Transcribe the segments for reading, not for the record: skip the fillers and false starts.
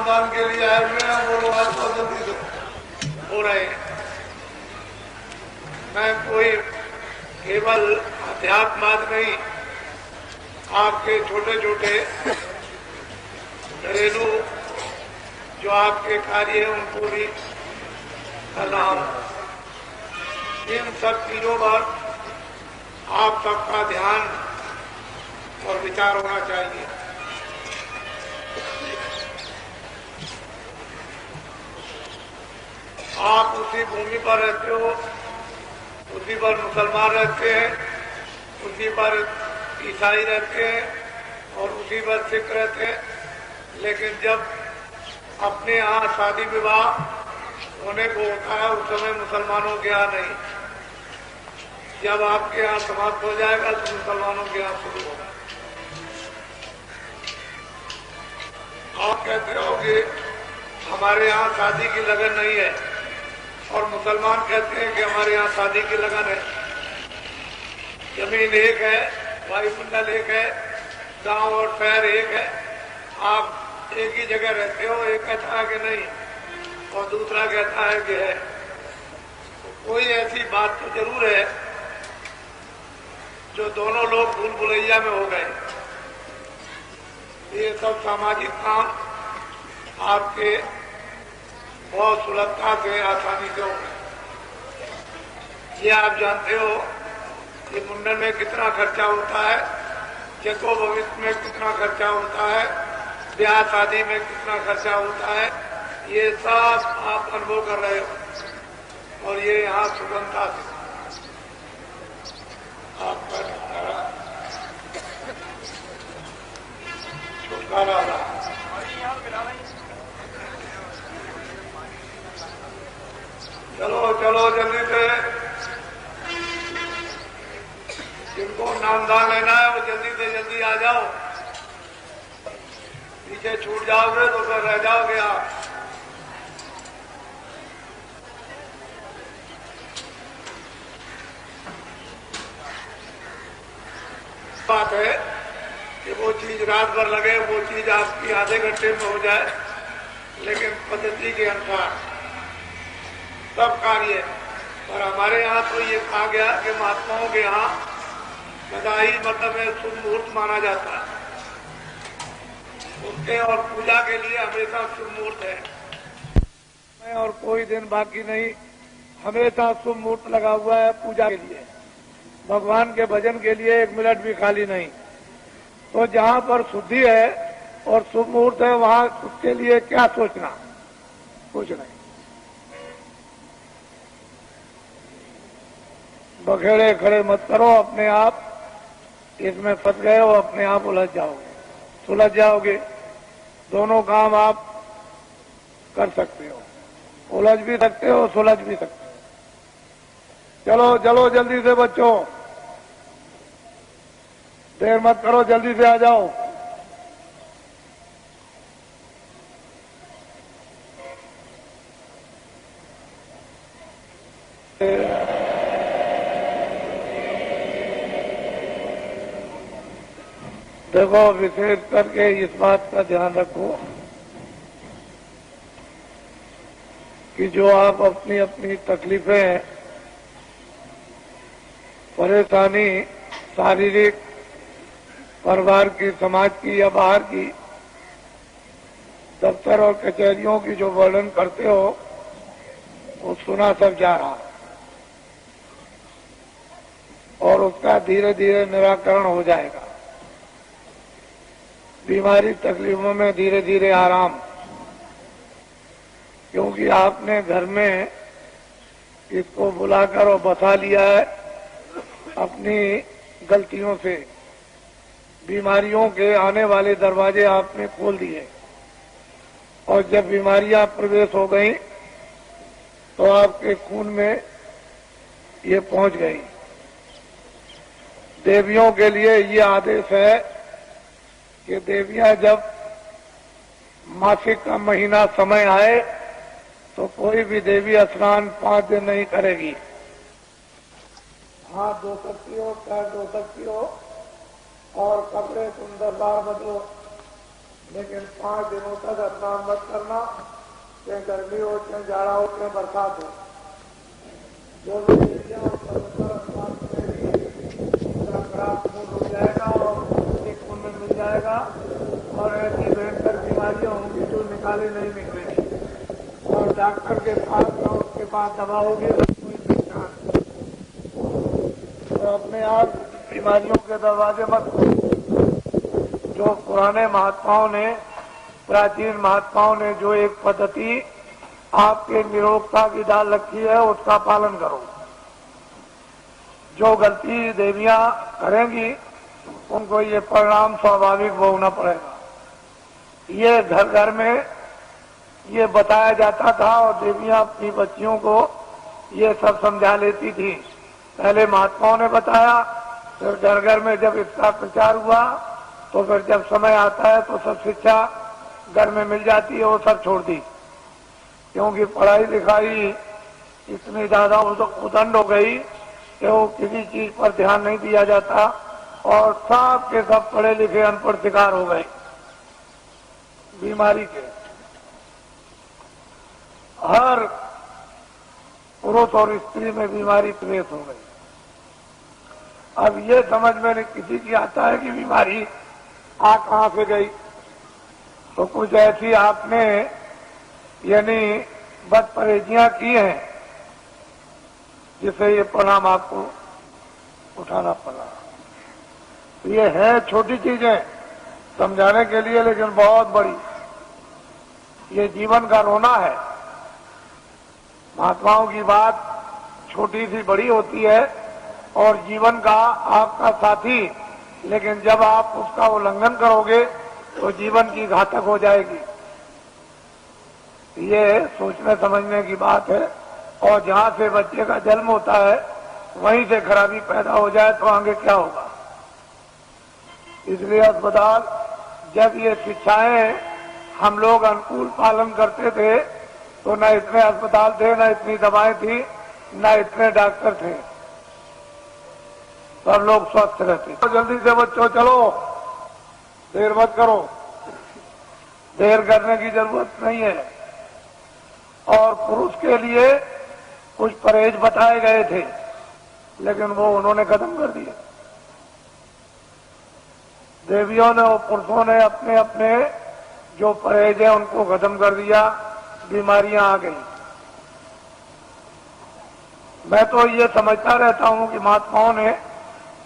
नामदान के लिए आए हुए हैं वो लोग आज जल्दी से हो रहे हैं। मैं कोई केवल अध्यात्माद नहीं, आपके छोटे छोटे घरेलू जो आपके कार्य हैं उनको भी कर रहा हूं। इन सब चीजों पर आप सबका ध्यान और विचार होना चाहिए। आप उसी भूमि पर रहते हो, उसी पर मुसलमान रहते हैं, उसी पर ईसाई रहते हैं और उसी पर सिख रहते हैं, लेकिन जब अपने यहाँ शादी विवाह होने को होता है उस समय मुसलमानों के यहाँ नहीं। जब आपके यहाँ समाप्त हो जाएगा तो मुसलमानों के यहाँ शुरू होगा। आप कहते हो कि हमारे यहाँ शादी की लगन नहीं है और मुसलमान कहते हैं कि हमारे यहाँ शादी की लगन है। जमीन एक है, वायुमंडल एक है, गांव और शहर एक है, आप एक ही जगह रहते हो। एक कहता है कि नहीं और दूसरा कहता है कि है। तो कोई ऐसी बात तो जरूर है जो दोनों लोग भूल भुलैया में हो गए। ये सब सामाजिक काम आपके बहुत सुलभता से, आसानी से हो गए। ये आप जानते हो कि मुंडन में कितना खर्चा होता है, चको भविष्य में कितना खर्चा होता है, ब्याह शादी में कितना खर्चा होता है, ये सब आप अनुभव कर रहे हो। और ये यहाँ सुगमता से आपका छुटकारा रहा। चलो चलो जल्दी से, जिनको नामदान लेना है वो जल्दी से जल्दी आ जाओ। पीछे छूट जाओगे तो फिर रह जाओगे आप। बात है कि वो चीज रात भर लगे, वो चीज आपकी आधे घंटे में हो जाए, लेकिन पद्धति के अनुसार सब कार्य। और हमारे यहाँ तो ये कहा गया कि महात्माओं के यहाँ बधाई मतलब शुभ मुहूर्त माना जाता है। उनके और पूजा के लिए हमेशा शुभ मुहूर्त है और कोई दिन बाकी नहीं, हमेशा शुभ मुहूर्त लगा हुआ है पूजा के लिए, भगवान के भजन के लिए 1 मिनट भी खाली नहीं। तो जहाँ पर शुद्धि है और शुभ मुहूर्त है वहाँ उसके लिए क्या सोचना, कुछ नहीं। बखेड़े खड़े मत करो, अपने आप इसमें फंस गए हो, अपने आप उलझ जाओगे, सुलझ जाओगे। दोनों काम आप कर सकते हो, उलझ भी सकते हो, सुलझ भी सकते हो। चलो चलो जल्दी से बच्चों, देर मत करो, जल्दी से आ जाओ। देखो, विशेष करके इस बात का ध्यान रखो कि जो आप अपनी अपनी तकलीफें, परेशानी, शारीरिक, परिवार की, समाज की या बाहर की, दफ्तर और कचहरियों की जो वर्णन करते हो वो सुना सब जा रहा और उसका धीरे धीरे निराकरण हो जाएगा। बीमारी तकलीफों में धीरे धीरे आराम, क्योंकि आपने घर में इसको बुलाकर और बसा लिया है अपनी गलतियों से। बीमारियों के आने वाले दरवाजे आपने खोल दिए और जब बीमारियां प्रवेश हो गई तो आपके खून में ये पहुंच गई। देवियों के लिए ये आदेश है कि देवियां जब मासिक का महीना समय आए तो कोई भी देवी स्नान 5 दिन नहीं करेगी। हाथ धो सकती हो, पैर धो सकती हो और कपड़े सुंदरदार बदलो, लेकिन 5 दिनों तक स्नान मत करना, चाहे गर्मी हो, चाहे जाड़ा हो, चाहे बरसात हो। जो भी स्त्रियां उस पर्व पर स्नान करेगी उनका खराब खून हो जाएगा और एक पुण्य मिल जाएगा, और ऐसी भयंकर बीमारियां होंगी जो निकाले नहीं निकलेगी, और डॉक्टर के पास ना उसके पास दवा होगी ना कोई पहचान। तो अपने आप बीमारियों के दरवाजे मत खोलो। जो पुराने महात्माओं ने, प्राचीन महात्माओं ने जो एक पद्धति आपके निरोगता की डाल रखी है उसका पालन करो। जो गलती देवियां करेंगी उनको ये परिणाम स्वाभाविक भोगना पड़ेगा। ये घर घर में ये बताया जाता था और देवियां अपनी बच्चियों को ये सब समझा लेती थी। पहले महात्माओं ने बताया, फिर घर घर में जब इसका प्रचार हुआ तो फिर जब समय आता है तो सब शिक्षा घर में मिल जाती है, वो सब छोड़ दी, क्योंकि पढ़ाई लिखाई इतनी ज्यादा उदंड हो गई कि वो किसी चीज पर ध्यान नहीं दिया जाता, और सब के सब पढ़े लिखे अनपढ़ शिकार हो गए बीमारी के। हर पुरुष और स्त्री में बीमारी प्रवेश हो गई। अब ये समझ में नहीं किसी की आता है कि बीमारी आ कहां से गई। तो कुछ ऐसी आपने यानी बदपरहेजियां की हैं जिससे ये परिणाम आपको उठाना पड़ा। तो ये है छोटी चीजें समझाने के लिए, लेकिन बहुत बड़ी। ये जीवन का रोना है। महात्माओं की बात छोटी सी बड़ी होती है और जीवन का आपका साथी, लेकिन जब आप उसका उल्लंघन करोगे तो जीवन की घातक हो जाएगी। ये सोचने समझने की बात है। और जहां से बच्चे का जन्म होता है वहीं से खराबी पैदा हो जाए तो आगे क्या होगा। इसलिए अस्पताल, जब ये शिक्षाएं हम लोग अनुकूल पालन करते थे तो न इतने अस्पताल थे, न इतनी दवाएं थी, न इतने डॉक्टर थे, सब लोग स्वस्थ रहते। तो जल्दी से बच्चों चलो, देर मत करो, देर करने की जरूरत नहीं है। और पुरुष के लिए कुछ परहेज बताए गए थे, लेकिन वो उन्होंने खत्म कर दिया। देवियों ने और पुरुषों ने अपने अपने जो परहेज है उनको खत्म कर दिया, बीमारियां आ गई। मैं तो ये समझता रहता हूं कि महात्माओं ने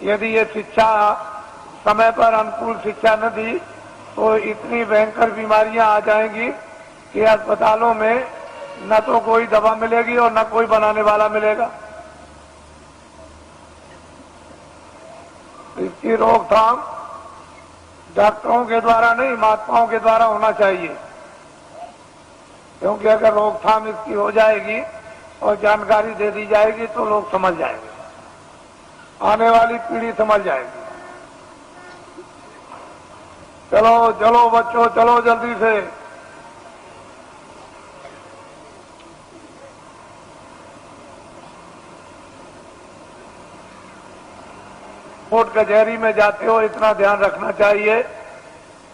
यदि ये शिक्षा समय पर अनुकूल शिक्षा न दी तो इतनी भयंकर बीमारियां आ जाएंगी कि अस्पतालों में न तो कोई दवा मिलेगी और न कोई बनाने वाला मिलेगा। इसकी रोकथाम डॉक्टरों के द्वारा नहीं, महात्माओं के द्वारा होना चाहिए, क्योंकि अगर रोकथाम इसकी हो जाएगी और जानकारी दे दी जाएगी तो लोग समझ जाएंगे, आने वाली पीढ़ी समझ जाएगी। चलो चलो बच्चों, चलो जल्दी से। कोर्ट कचहरी में जाते हो इतना ध्यान रखना चाहिए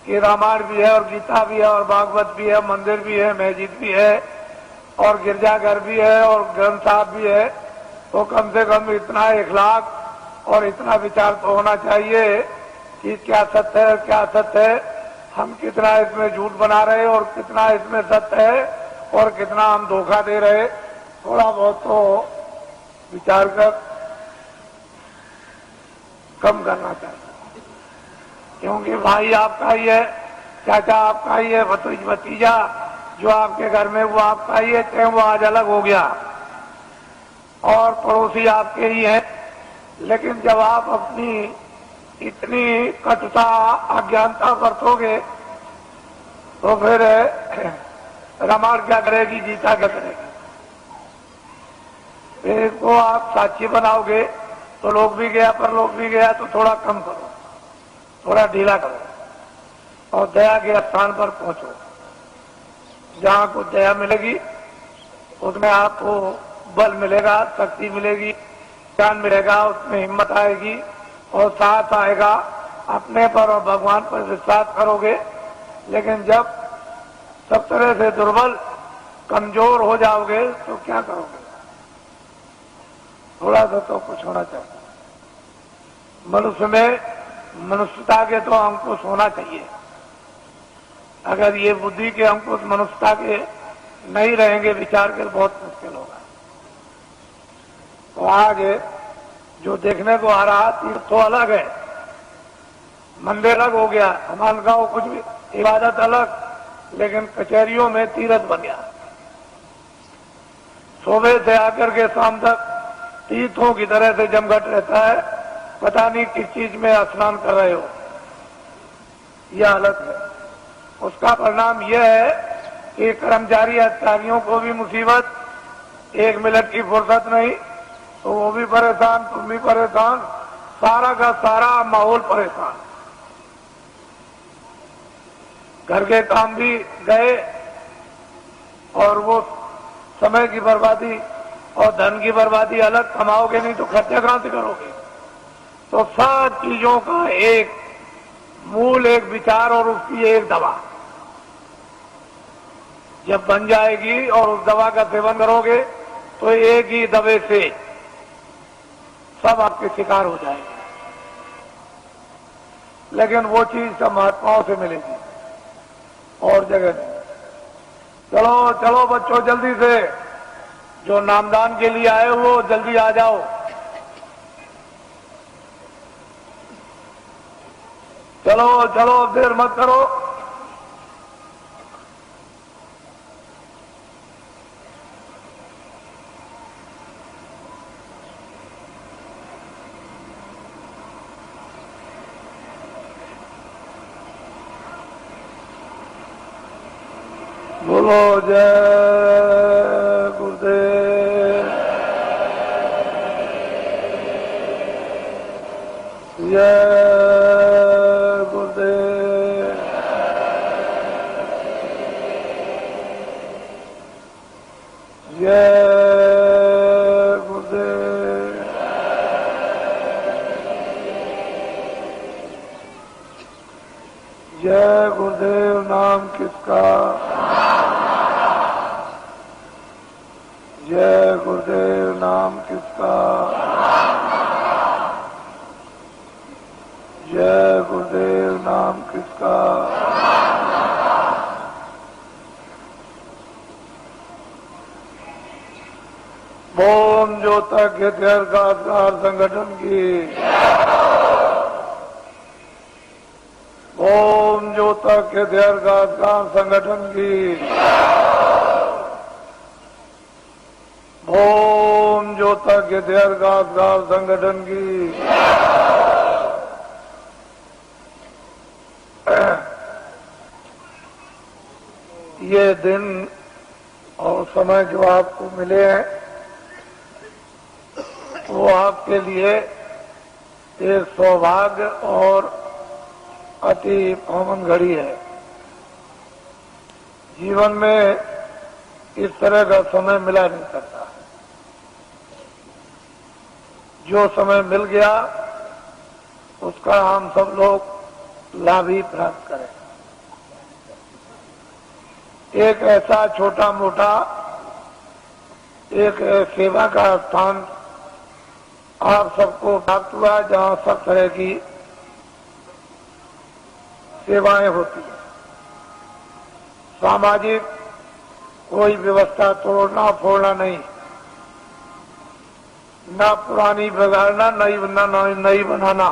कि रामायण भी है और गीता भी है और भागवत भी है, मंदिर भी है, मस्जिद भी है और गिरजाघर भी है और ग्रंथ साहब भी है। तो कम से कम इतना इखलाक और इतना विचार तो होना चाहिए कि क्या सत्य है, क्या सत्य है, हम कितना इसमें झूठ बना रहे और कितना इसमें सत्य है और कितना हम धोखा दे रहे। थोड़ा बहुत तो विचार कर कम करना चाहिए, क्योंकि भाई आपका ही है, चाचा आपका ही है, भतीजा जो आपके घर में वो आपका ही है, चाहे वो आज अलग हो गया और पड़ोसी आपके ही है। लेकिन जब आप अपनी इतनी कटुता अज्ञानता बरतोगे तो फिर रामायण क्या करेगी, गीता क्या करेगी। फिर इसको आप साक्षी बनाओगे तो लोग भी गया पर लोग भी गया, तो थोड़ा कम करो, थोड़ा ढीला करो और दया के स्थान पर पहुंचो। जहां को दया मिलेगी उसमें आपको बल मिलेगा, शक्ति मिलेगी, ज्ञान मिलेगा, उसमें हिम्मत आएगी और साहस आएगा। अपने पर और भगवान पर विश्वास करोगे लेकिन जब सब तरह से दुर्बल कमजोर हो जाओगे तो क्या करोगे? थोड़ा सा तो कुछ होना चाहिए। मनुष्य में मनुष्यता के तो अंकुश होना चाहिए। अगर ये बुद्धि के अंकुश मनुष्यता के नहीं रहेंगे, विचार के, बहुत मुश्किल होगा। तो आगे जो देखने को आ रहा तीर्थ तो अलग है, मंदिर अलग हो गया, हमारे गांव कुछ भी इबादत अलग, लेकिन कचहरियों में तीर्थ बन गया। सुबह से आकर के शाम तक तीर्थों की तरह से जमघट रहता है, पता नहीं किस चीज में स्नान कर रहे हो। यह हालत है। उसका परिणाम यह है कि कर्मचारी अधिकारियों को भी मुसीबत, 1 मिनट की फुर्सत नहीं, तो वो भी परेशान, तुम भी परेशान, सारा का सारा माहौल परेशान। घर के काम भी गए और वो समय की बर्बादी और धन की बर्बादी अलग। कमाओगे नहीं तो खर्चा कहां से करोगे? तो सब चीजों का एक मूल, एक विचार और उसकी एक दवा जब बन जाएगी और उस दवा का सेवन करोगे तो एक ही दवे से सब आपके शिकार हो जाएंगे। लेकिन वो चीज सब महात्माओं से मिलेगी और जगह नहीं। चलो चलो बच्चों, जल्दी से, जो नामदान के लिए आए हो जल्दी आ जाओ। चलो चलो, देर मत करो। बोलो जय गुरुदेव, जय गुरुदेव, जय गुरुदेव। जय गुरुदेव नाम किसका? जय गुरुदेव नाम किसका? जय गुरुदेव नाम किसका? ओम ज्योतक हथियार संगठन की, ओम ज्योतक हथियार संगठन की, ओम ज्योतक हथियार संगठन की। ये दिन और समय जो आपको मिले हैं वो आपके लिए एक सौभाग्य और अति पावन घड़ी है। जीवन में इस तरह का समय मिला नहीं करता। जो समय मिल गया उसका हम सब लोग लाभ ही प्राप्त करें। एक ऐसा छोटा मोटा एक सेवा का स्थान आप सबको प्राप्त हुआ जहां सब तरह की सेवाएं होती हैं। सामाजिक कोई व्यवस्था तोड़ना फोड़ना नहीं, ना पुरानी बिगाड़ना, नई बनाना।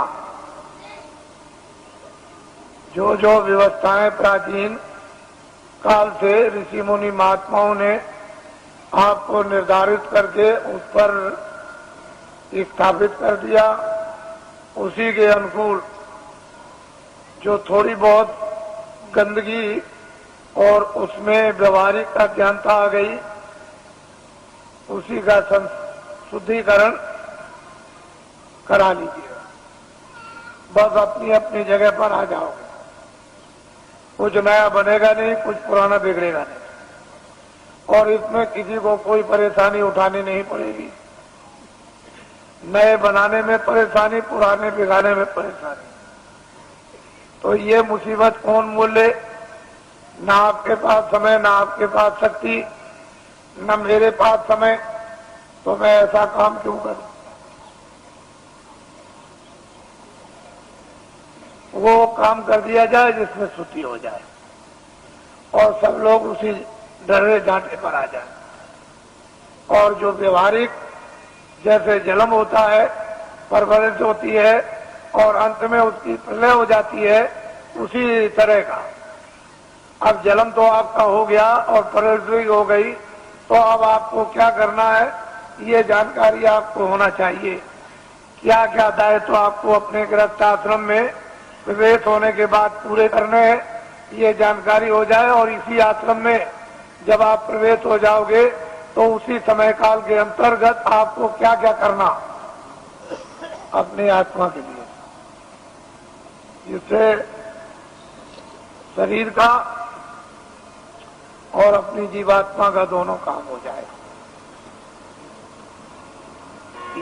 जो जो व्यवस्थाएं प्राचीन काल से ऋषि मुनि महात्माओं ने आपको निर्धारित करके उस पर स्थापित कर दिया, उसी के अनुकूल जो थोड़ी बहुत गंदगी और उसमें व्यवहारिक अज्ञानता आ गई, उसी का शुद्धिकरण करा लीजिए। बस अपनी अपनी जगह पर आ जाओगे। कुछ नया बनेगा नहीं, कुछ पुराना बिगड़ेगा नहीं, और इसमें किसी को कोई परेशानी उठानी नहीं पड़ेगी। नए बनाने में परेशानी, पुराने बिगाड़ने में परेशानी। तो ये मुसीबत कौन मोल ले? ना आपके पास समय, ना आपके पास शक्ति, न मेरे पास समय, तो मैं ऐसा काम क्यों करूं? वो काम कर दिया जाए जिसमें छुट्टी हो जाए और सब लोग उसी डरे डांटे पर आ जाए। और जो व्यवहारिक जैसे जन्म होता है, परवरिश होती है और अंत में उसकी प्रलय हो जाती है, उसी तरह का। अब जन्म तो आपका हो गया और परवरिश हो गई, तो अब आपको क्या करना है ये जानकारी आपको होना चाहिए। क्या क्या दायित्व तो आपको अपने गृहस्थ आश्रम में प्रवेश होने के बाद पूरे करने हैं, ये जानकारी हो जाए। और इसी आश्रम में जब आप प्रवेश हो जाओगे तो उसी समय काल के अंतर्गत आपको क्या क्या करना अपनी आत्मा के लिए, जिससे शरीर का और अपनी जीवात्मा का दोनों काम हो जाए।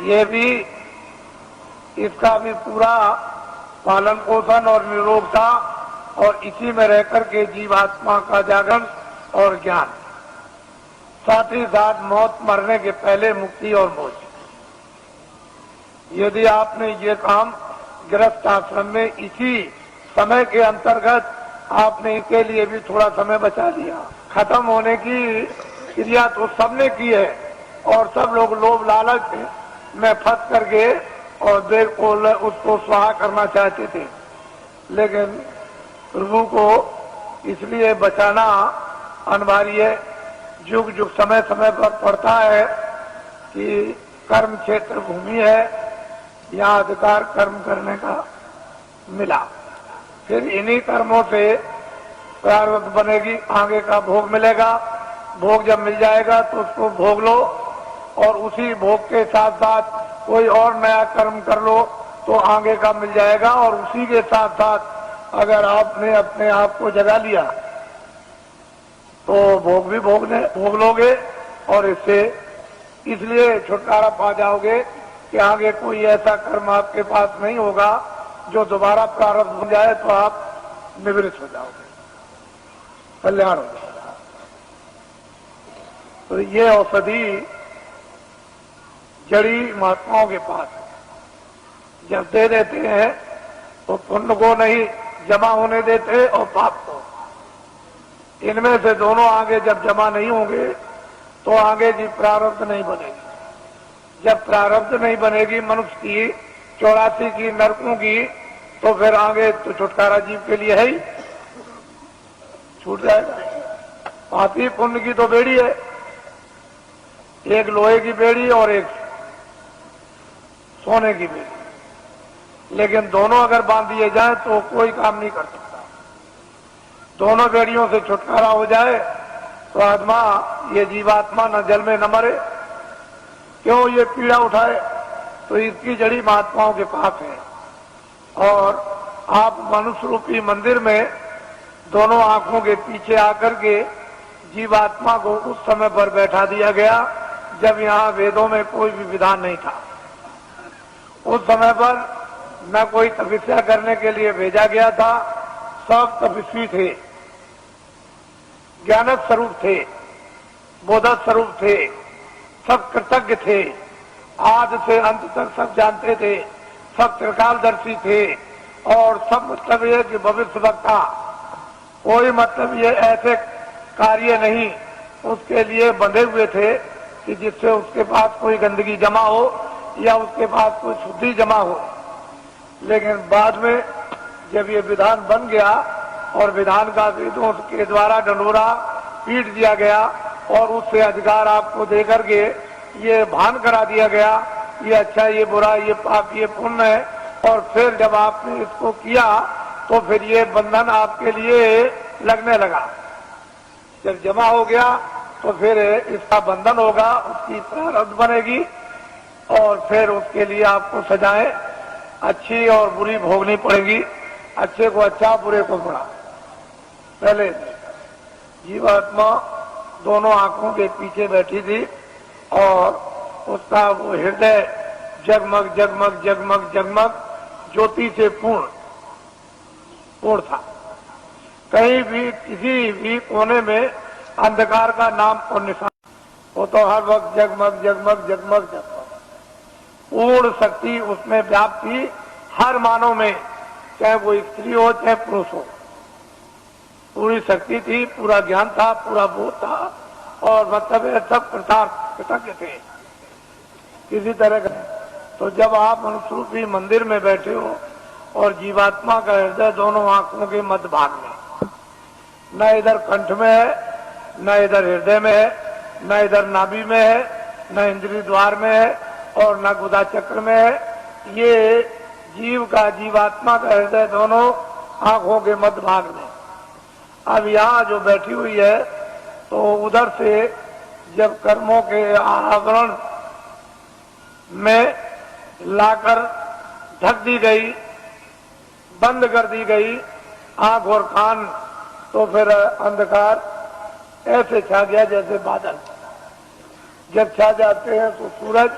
ये भी, इसका भी पूरा पालन पोषण और निरोगता और इसी में रहकर के जीवात्मा का जागरण और ज्ञान, साथ ही साथ मौत मरने के पहले मुक्ति और मोक्ष। यदि आपने ये काम गृहस्थ आश्रम में इसी समय के अंतर्गत आपने इसके लिए भी थोड़ा समय बचा दिया। खत्म होने की क्रिया तो सबने की है और सब लोग लोभ लालच में फंस करके और देर को उसको स्वाहा करना चाहते थे, लेकिन प्रभु को इसलिए बचाना अनिवार्य है। युग युग समय समय पर पड़ता है कि कर्म क्षेत्र भूमि है, यहाँ अधिकार कर्म करने का मिला, फिर इन्हीं कर्मों से प्रारब्ध बनेगी, आगे का भोग मिलेगा। भोग जब मिल जाएगा तो उसको भोग लो और उसी भोग के साथ साथ कोई और नया कर्म कर लो तो आगे का मिल जाएगा। और उसी के साथ साथ अगर आपने अपने आप को जगा लिया तो भोग भी भोग लोगे और इससे इसलिए छुटकारा पा जाओगे कि आगे कोई ऐसा कर्म आपके पास नहीं होगा जो दोबारा प्रारब्ध हो जाए तो आप निवृत्त हो जाओगे, कल्याण हो जाएगा। तो ये औषधि जड़ी महात्माओं के पास है। जब दे देते हैं तो पुण्य को नहीं जमा होने देते और पाप को। इनमें से दोनों आगे जब जमा नहीं होंगे तो आगे की प्रारब्ध नहीं बनेगी। जब प्रारब्ध नहीं बनेगी मनुष्य की 84 की नरकों की, तो फिर आगे तो छुटकारा जीव के लिए है ही, छूट जाएगा। पापी पुण्य की तो बेड़ी है, एक लोहे की बेड़ी और एक सोने की बेड़ी, लेकिन दोनों अगर बांध दिए जाए तो कोई काम नहीं कर सकता। दोनों बेड़ियों से छुटकारा हो जाए तो आत्मा, ये जीवात्मा न जल में न मरे। क्यों ये पीड़ा उठाए? तो इसकी जड़ी महात्माओं के पास है। और आप मनुष्य रूपी मंदिर में दोनों आंखों के पीछे आकर के जीवात्मा को उस समय पर बैठा दिया गया जब यहाँ वेदों में कोई भी विधान नहीं था। उस समय पर न कोई तपस्या करने के लिए भेजा गया था, सब तपस्वी थे, ज्ञान स्वरूप थे, बोध स्वरूप थे, सब कृतज्ञ थे, आदि से अंत तक सब जानते थे, सब त्रिकालदर्शी थे और सब मतलब ये कि भविष्य वक्ता, कोई मतलब ये ऐसे कार्य नहीं उसके लिए बंधे हुए थे कि जिससे उसके पास कोई गंदगी जमा हो या उसके पास कोई शुद्धि जमा हो। लेकिन बाद में जब ये विधान बन गया और विधान का वेदों के द्वारा डंडोरा पीट दिया गया और उससे अधिकार आपको देकर के ये भान करा दिया गया, ये अच्छा ये बुरा, ये पाप ये पुण्य है, और फिर जब आपने इसको किया तो फिर ये बंधन आपके लिए लगने लगा। जब जमा हो गया तो फिर इसका बंधन होगा, उसकी प्रारब्ध बनेगी और फिर उसके लिए आपको सजाएं अच्छी और बुरी भोगनी पड़ेगी। अच्छे को अच्छा, बुरे को बुरा। पहले जीवात्मा दोनों आंखों के पीछे बैठी थी और उसका वो हृदय जगमग जगमग जगमग जगमग ज्योति से पूर्ण था। कहीं भी किसी भी कोने में अंधकार का नाम और निशान, वो तो हर वक्त जगमग जगमग जगमग जगमग, पूर्ण शक्ति उसमें व्याप्त थी हर मानव में, चाहे वो स्त्री हो चाहे पुरुष हो। पूरी शक्ति थी, पूरा ज्ञान था, पूरा बोध था, और मतलब सब कृतज्ञ थे किसी तरह का। तो जब आप मनुष्य रूपी मंदिर में बैठे हो और जीवात्मा का हृदय दोनों आंखों के मध्य भाग में, न इधर कंठ में है, न इधर हृदय में है, न इधर नाभि में है, न इंद्रिय द्वार में है, और न गुदा चक्र में है, ये जीव का जीवात्मा का हृदय दोनों आंखों के मध्य भाग में। अब यहाँ जो बैठी हुई है तो उधर से जब कर्मों के आवरण में लाकर ढक दी गई, बंद कर दी गई आंख और कान, तो फिर अंधकार ऐसे छा गया जैसे बादल जब छा जाते हैं तो सूरज,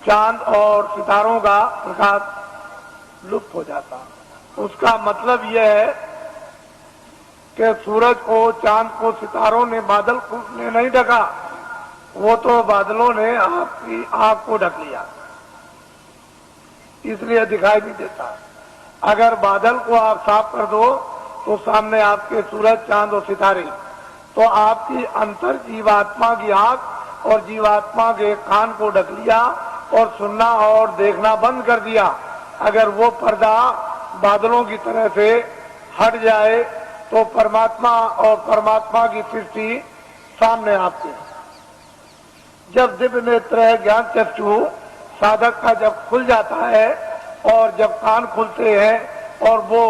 चांद और सितारों का प्रकाश लुप्त हो जाता। उसका मतलब यह है कि सूरज को, चांद को सितारों ने, बादल को ने नहीं ढका, वो तो बादलों ने आपकी आंख को ढक लिया, इसलिए दिखाई नहीं देता। अगर बादल को आप साफ कर दो तो सामने आपके सूरज, चांद और सितारे, तो आपकी अंतर जीवात्मा की आंख और जीवात्मा के कान को ढक लिया और सुनना और देखना बंद कर दिया। अगर वो पर्दा बादलों की तरह से हट जाए तो परमात्मा और परमात्मा की सृष्टि सामने आती है। जब दिव्य नेत्र है, ज्ञान चक्षु साधक का जब खुल जाता है और जब कान खुलते हैं और वो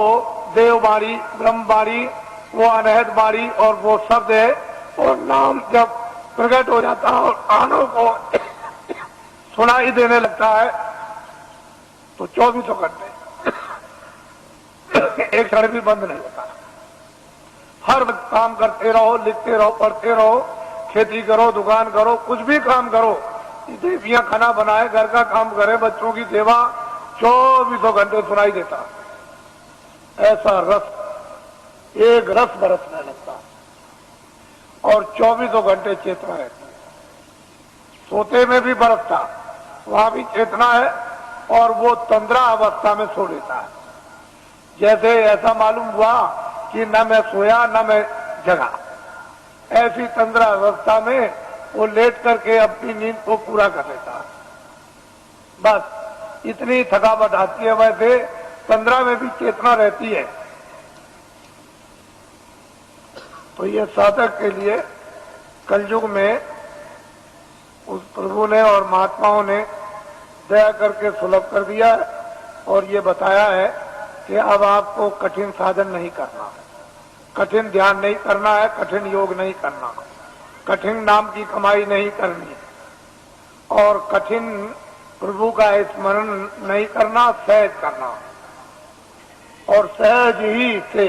देववाणी, ब्रह्मवाणी, वो अनहद वाणी और वो शब्द है और नाम जब प्रकट हो जाता है और कानों को सुनाई देने लगता है, तो 24 घंटे एक क्षण भी बंद नहीं होता। हर वक्त काम करते रहो, लिखते रहो, पढ़ते रहो, खेती करो, दुकान करो, कुछ भी काम करो, देवियां खाना बनाए, घर का काम करे, बच्चों की सेवा, 24 घंटे सुनाई देता। ऐसा रस, एक रस बरसने लगता और 24 घंटे चेतना रहती है। सोते में भी बरसता, वहां भी चेतना है, और वो तंद्रा अवस्था में सो लेता है। जैसे ऐसा मालूम हुआ कि न मैं सोया न मैं जगा, ऐसी तंद्रा अवस्था में वो लेट करके अपनी नींद को पूरा कर लेता है। बस इतनी थकावट आती है। वैसे तंद्रा में भी चेतना रहती है। तो ये साधक के लिए कलयुग में उस प्रभु ने और महात्माओं ने दया करके सुलभ कर दिया और ये बताया है कि अब आपको कठिन साधन नहीं करना, कठिन ध्यान नहीं करना है, कठिन योग नहीं करना, कठिन नाम की कमाई नहीं करनी और कठिन प्रभु का स्मरण नहीं करना, सहज करना। और सहज ही से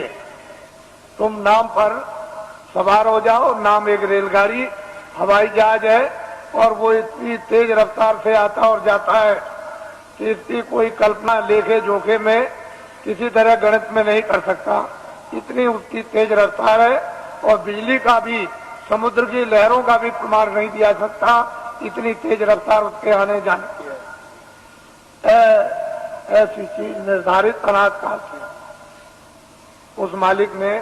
तुम नाम पर सवार हो जाओ। नाम एक रेलगाड़ी, हवाई जहाज है और वो इतनी तेज रफ्तार से आता और जाता है कि इसकी कोई कल्पना लेखे जोखे में किसी तरह गणित में नहीं कर सकता। इतनी उसकी तेज रफ्तार है और बिजली का भी, समुद्र की लहरों का भी प्रमाण नहीं दिया सकता, इतनी तेज रफ्तार उसके आने जाने की है। ऐसी चीज निर्धारित अनाथ काल से उस मालिक ने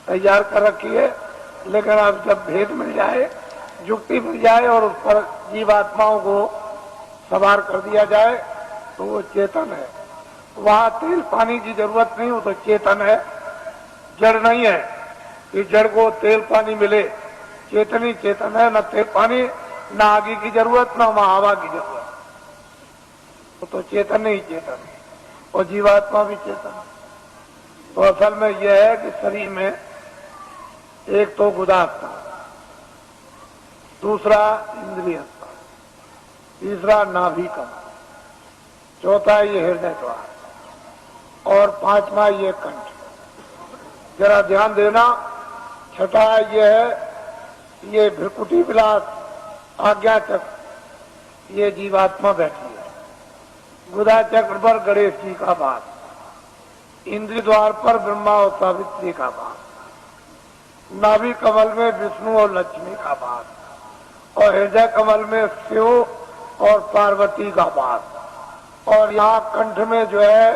तैयार कर रखी है। लेकिन अब जब भेद मिल जाए, युक्ति मिल जाए और उस पर जीवात्माओं को सवार कर दिया जाए तो वो चेतन है। वहां तेल पानी की जरूरत नहीं, वो तो चेतन है, जड़ नहीं है कि जड़ को तेल पानी मिले। चेतन ही चेतन है, न तेल पानी, न आगे की जरूरत, न वहां हवा की जरूरत। वो तो चेतन ही चेतन है और जीवात्मा भी चेतन है। तो असल में यह है कि शरीर में एक तो गुदास्ता, दूसरा इंद्रिय, तीसरा नाभि कमल, चौथा ये हृदय द्वार और पांचवा ये कंठ। जरा ध्यान देना। छठा ये है ये भ्रिकुटी विलास आज्ञा चक्र, ये जीवात्मा बैठी है। गुदा चक्र पर गणेश जी का वास, इंद्रिय द्वार पर ब्रह्मा और सावित्री का वास, नाभि कमल में विष्णु और लक्ष्मी का वास, और हृदय कमल में शिव और पार्वती का वास, और यहाँ कंठ में जो है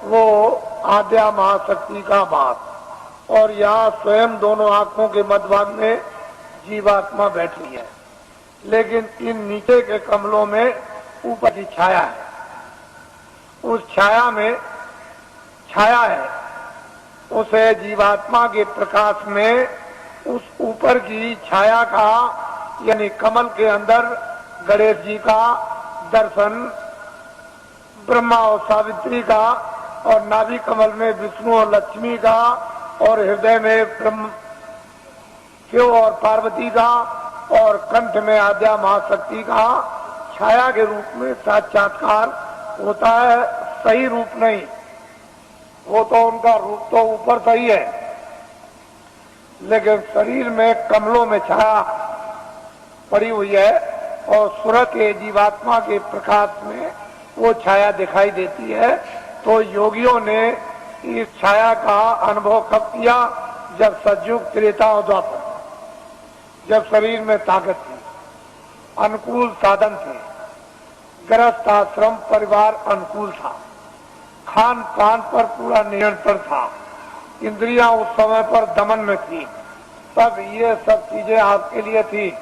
वो आद्या महाशक्ति का वास, और यहाँ स्वयं दोनों आंखों के मध्यभाग में जीवात्मा बैठी है। लेकिन इन नीचे के कमलों में ऊपर की छाया है, उस छाया में छाया है, उसे जीवात्मा के प्रकाश में उस ऊपर की छाया का यानी कमल के अंदर गणेश जी का दर्शन, ब्रह्मा और सावित्री का, और नाभि कमल में विष्णु और लक्ष्मी का, और हृदय में ब्रह्म शिव और पार्वती का, और कंठ में आद्या महाशक्ति का छाया के रूप में साक्षात्कार होता है। सही रूप नहीं, वो तो उनका रूप तो ऊपर सही है, लेकिन शरीर में कमलों में छाया पड़ी हुई है, और सूरज के जीवात्मा के प्रकाश में वो छाया दिखाई देती है। तो योगियों ने इस छाया का अनुभव कब किया? जब सतयुग त्रेता और द्वापर, जब शरीर में ताकत थी, अनुकूल साधन थे, गृहस्थ आश्रम परिवार अनुकूल था, खान पान पर पूरा नियंत्रण था, इंद्रियां उस समय पर दमन में थी, तब ये सब चीजें आपके लिए थी।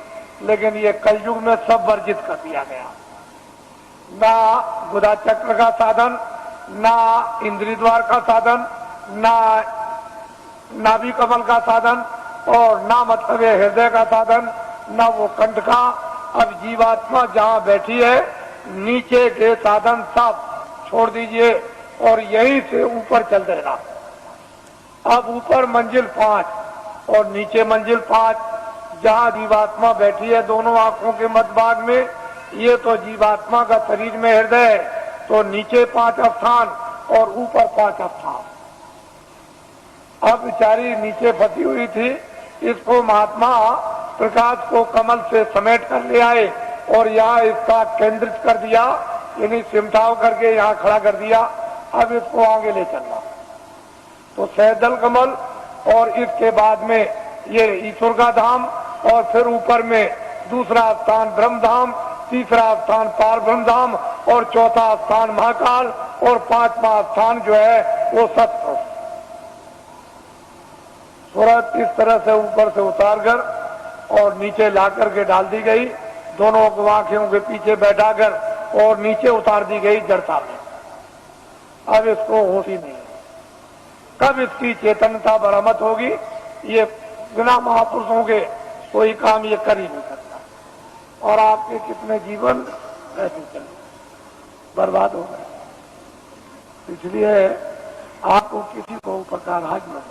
लेकिन ये कलयुग में सब वर्जित कर दिया गया। ना गुदा चक्र का साधन, ना इंद्रिय द्वार का साधन, ना नाभि कमल का साधन, और ना मतलब हृदय का साधन, ना वो कंठ का। अब जीवात्मा जहाँ बैठी है, नीचे के साधन सब छोड़ दीजिए और यहीं से ऊपर चल देगा। अब ऊपर मंजिल 5 और नीचे मंजिल 5, जहाँ जीवात्मा बैठी है दोनों आंखों के मध्य भाग में, ये तो जीवात्मा का शरीर में हृदय है, तो नीचे 5 स्थान और ऊपर 5 स्थान। अब बेचारी नीचे फंसी हुई थी, इसको महात्मा प्रकाश को कमल से समेट कर ले आए और यहाँ इसका केंद्रित कर दिया, यानी सिमटाव करके यहाँ खड़ा कर दिया। अब इसको आगे ले चलना, तो सहदल कमल, और इसके बाद में ये ईश्वर का धाम, और फिर ऊपर में दूसरा स्थान ब्रह्म धाम, तीसरा स्थान पार ब्रह्म धाम, और चौथा स्थान महाकाल, और 5वां स्थान जो है वो सत्य। सूरत इस तरह से ऊपर से उतार कर और नीचे ला करके डाल दी गई, दोनों आंखों के पीछे बैठाकर, और नीचे उतार दी गई जड़ता में। अब इसको होश ही नहीं, कब इसकी चेतनता बरामद होगी? ये बिना महापुरुषों के कोई काम ये कर ही नहीं सकता। और आपके कितने जीवन ऐसे चले बर्बाद हो गए। इसलिए आपको किसी को ऊपर का राज न,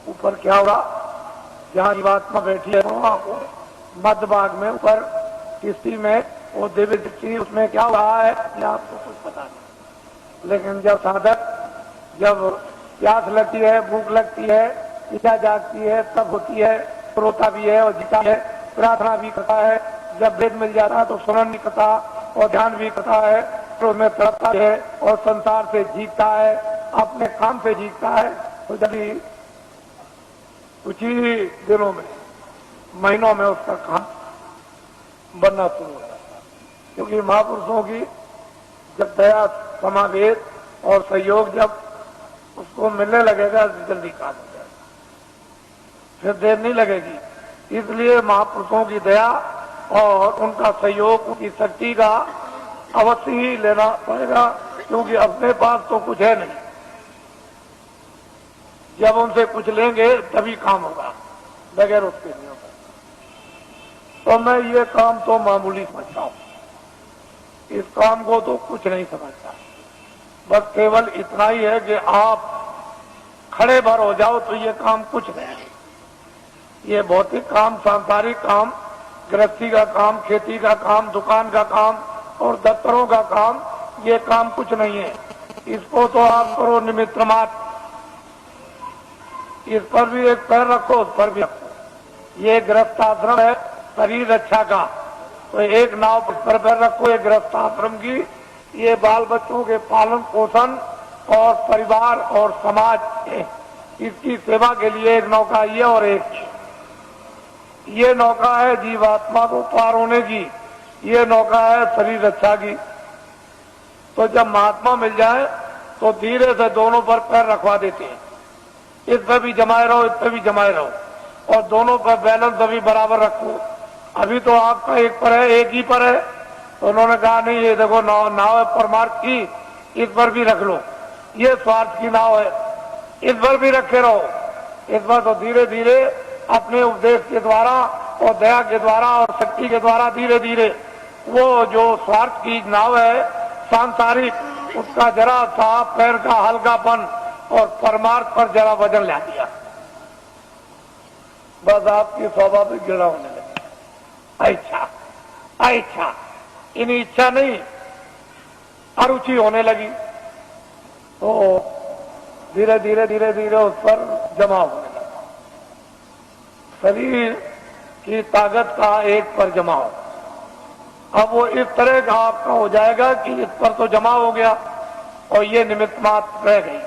ऊपर क्या होगा? जहाँ जीवात्मा बैठी है वहां मध्य भाग में ऊपर किसी में वो दिव्य दृष्टि, उसमें क्या हो रहा है ये आपको कुछ पता नहीं। लेकिन जब साधक, जब प्यास लगती है, भूख लगती है, इच्छा जागती है, तब होती है, रोता भी है और जीता है, प्रार्थना भी करता है, जब वेद मिल जाता है तो स्मरण भी करता और ध्यान भी करता है, तो उसमें तड़पता है और संसार से जीतता है, अपने काम से जीतता है। तो जब कुछ ही दिनों में, महीनों में उसका काम बनना शुरू हो जाता है, क्योंकि महापुरुषों की जब दया समावेश और सहयोग जब उसको मिलने लगेगा जल्दी काम हो जाएगा, फिर देर नहीं लगेगी। इसलिए महापुरुषों की दया और उनका सहयोग, उनकी शक्ति का अवश्य ही लेना पड़ेगा, क्योंकि अपने पास तो कुछ है नहीं। जब उनसे कुछ लेंगे तभी काम होगा, बगैर उसके नहीं होगा। तो मैं ये काम तो मामूली समझता हूँ, इस काम को तो कुछ नहीं समझता। बस केवल इतना ही है कि आप खड़े भर हो जाओ तो ये काम कुछ नहीं। ये भौतिक काम, सांसारिक काम, गृहस्थी का काम, खेती का काम, दुकान का काम और दफ्तरों का काम, ये काम कुछ नहीं है। इसको तो आप करो निमित्त मात्र, इस पर भी एक पैर रखो, उस पर भी रखो। ये गृहस्थ आश्रम है शरीर रक्षा का, तो एक नाव पर पैर रखो, ये गृहस्थ आश्रम की, ये बाल बच्चों के पालन पोषण और परिवार और समाज इसकी सेवा के लिए एक नौका ये और एक ये नौका है जीवात्मा को पार होने की, ये नौका है शरीर रक्षा की। तो जब महात्मा मिल जाए तो धीरे से दोनों पर पैर रखवा देते हैं, इस पर भी जमाए रहो, इस पर भी जमाए रहो, और दोनों पर बैलेंस अभी बराबर रखो। अभी तो आपका एक पर है, एक ही पर है, तो उन्होंने कहा नहीं ये देखो नाव है परमार्थ की, इस पर भी रख लो, ये स्वार्थ की नाव है, इस पर भी रखे रहो। इस पर तो धीरे धीरे अपने उपदेश के द्वारा और दया के द्वारा और शक्ति के द्वारा धीरे धीरे वो जो स्वार्थ की नाव है सांसारिक, उसका जरा सा पैर का हल्कापन और परमार्थ पर जरा वजन ला दिया, बस आपकी स्वाभाविक गिरा होने लगी। इच्छा इन्हीं इच्छा नहीं अरुचि होने लगी, तो धीरे धीरे धीरे धीरे उस पर जमा होने लगा। शरीर की ताकत का एक पर जमा हो, अब वो इस तरह का आपका हो जाएगा कि इस पर तो जमा हो गया और ये निमित्त मात्र रह गई।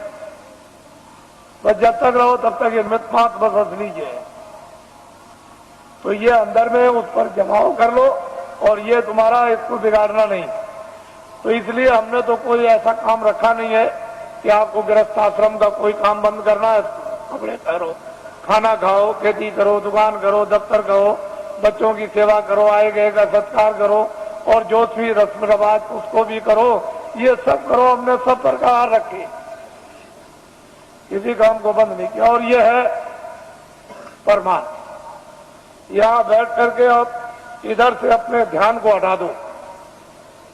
बस जब तक रहो तब तक ये निमित्त मात्र बस हंस लीजिए, तो ये अंदर में उस पर जमाव कर लो और ये तुम्हारा इसको बिगाड़ना नहीं। तो इसलिए हमने तो कोई ऐसा काम रखा नहीं है कि आपको गृहस्थ आश्रम का कोई काम बंद करना है, कपड़े पहनो, खाना खाओ, खेती करो, दुकान करो, दफ्तर करो, बच्चों की सेवा करो, आए गए का सत्कार करो, और जो भी रस्म रवाज उसको भी करो, ये सब करो। हमने सब प्रकार रखे, किसी काम को बंद नहीं किया। और ये है परमार्थ। यहां बैठ करके आप इधर से अपने ध्यान को हटा दो,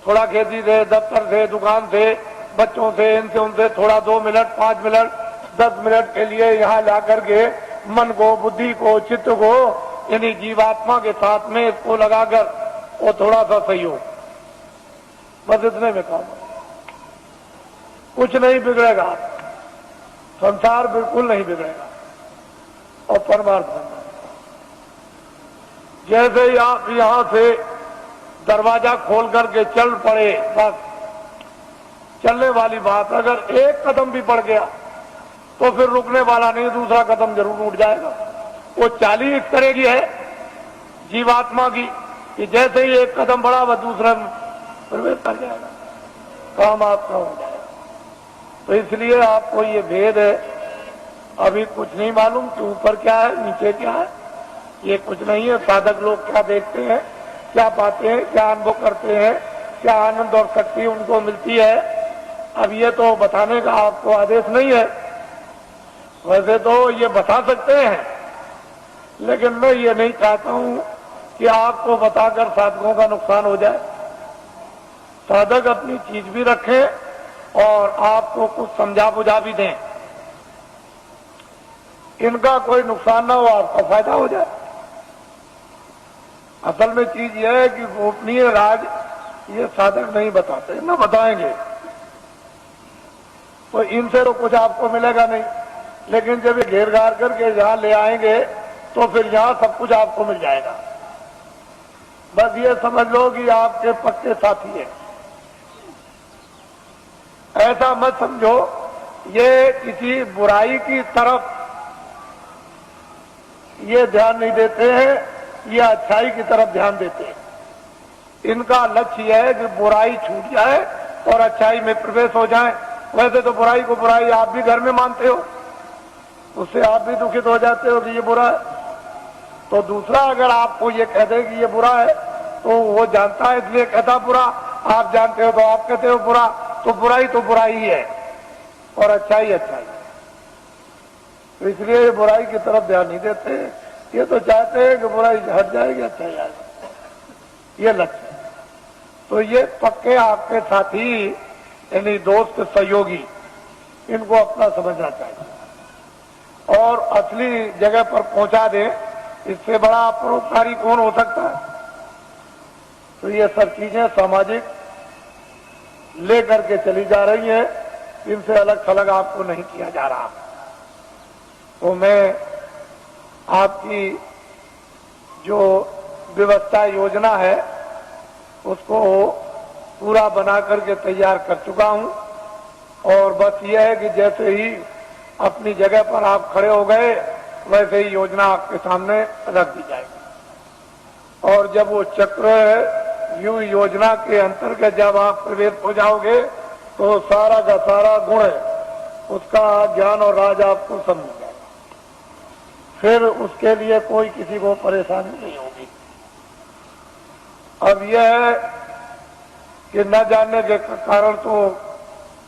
थोड़ा खेती से, दफ्तर से, दुकान से, बच्चों से, इनसे उनसे थोड़ा 2 मिनट, 5 मिनट, 10 मिनट के लिए यहाँ ला करके मन को, बुद्धि को, चित्त को यानी जीवात्मा के साथ में इसको लगाकर वो थोड़ा सा सहयोग, बस इतने में काम है। कुछ नहीं बिगड़ेगा, संसार बिल्कुल नहीं बिगड़ेगा और परमार्थ बनना। जैसे ही आप यहां से दरवाजा खोल करके चल पड़े, बस चलने वाली बात, अगर एक कदम भी पड़ गया तो फिर रुकने वाला नहीं, दूसरा कदम जरूर उठ जाएगा। वो चाली इस तरह की है जीवात्मा की कि जैसे ही एक कदम बढ़ा वह दूसरा प्रवेश कर जाएगा, काम आपका हो जाएगा। तो इसलिए आपको ये भेद है, अभी कुछ नहीं मालूम कि ऊपर क्या है नीचे क्या है, ये कुछ नहीं है। साधक लोग क्या देखते हैं, क्या पाते हैं, क्या अनुभव करते हैं, क्या आनंद और शक्ति उनको मिलती है, अब ये तो बताने का आपको आदेश नहीं है। वैसे तो ये बता सकते हैं, लेकिन मैं ये नहीं चाहता हूं कि आपको बताकर साधकों का नुकसान हो जाए। साधक अपनी चीज भी रखें और आपको कुछ समझा बुझा भी दें, इनका कोई नुकसान ना हो, आपका फायदा हो जाए। असल में चीज यह है कि गोपनीय राज ये साधक नहीं बताते, न बताएंगे, तो इनसे तो कुछ आपको मिलेगा नहीं। लेकिन जब ये घेर घार करके यहां ले आएंगे तो फिर यहां सब कुछ आपको मिल जाएगा। बस ये समझ लो कि आपके पक्के साथी है, ऐसा मत समझो ये किसी बुराई की तरफ ये ध्यान नहीं देते हैं, ये अच्छाई की तरफ ध्यान देते हैं। इनका लक्ष्य यह है कि बुराई छूट जाए और अच्छाई में प्रवेश हो जाए। वैसे तो बुराई को बुराई आप भी घर में मानते हो, उससे आप भी दुखित हो जाते हो कि ये बुरा है। तो दूसरा अगर आपको ये कह दे कि ये बुरा है तो वो जानता है इसलिए कहता बुरा, आप जानते हो तो आप कहते हो बुरा, तो बुराई ही है और अच्छाई अच्छाई। तो इसलिए बुराई की तरफ ध्यान नहीं देते, ये तो चाहते हैं कि बुराई हट जाएगी, अच्छाई आएगी, ये लक्ष्य है। तो ये पक्के आपके साथी यानी दोस्त सहयोगी, इनको अपना समझना चाहिए और असली जगह पर पहुंचा दे, इससे बड़ा परोपकारी कौन हो सकता है। तो ये सब चीजें सामाजिक लेकर के चली जा रही हैं, इनसे अलग थलग आपको नहीं किया जा रहा। तो मैं आपकी जो व्यवस्था योजना है उसको पूरा बना करके तैयार कर चुका हूं और बस ये है कि जैसे ही अपनी जगह पर आप खड़े हो गए, वैसे ही योजना आपके सामने रख दी जाएगी। और जब वो चक्रव्यूह योजना के अंतर्गत जब आप प्रवेश हो जाओगे तो सारा का सारा गुण उसका ज्ञान और राज आपको समझ जाएगा। फिर उसके लिए कोई किसी को परेशानी नहीं होगी। अब यह है कि न जानने के कारण तो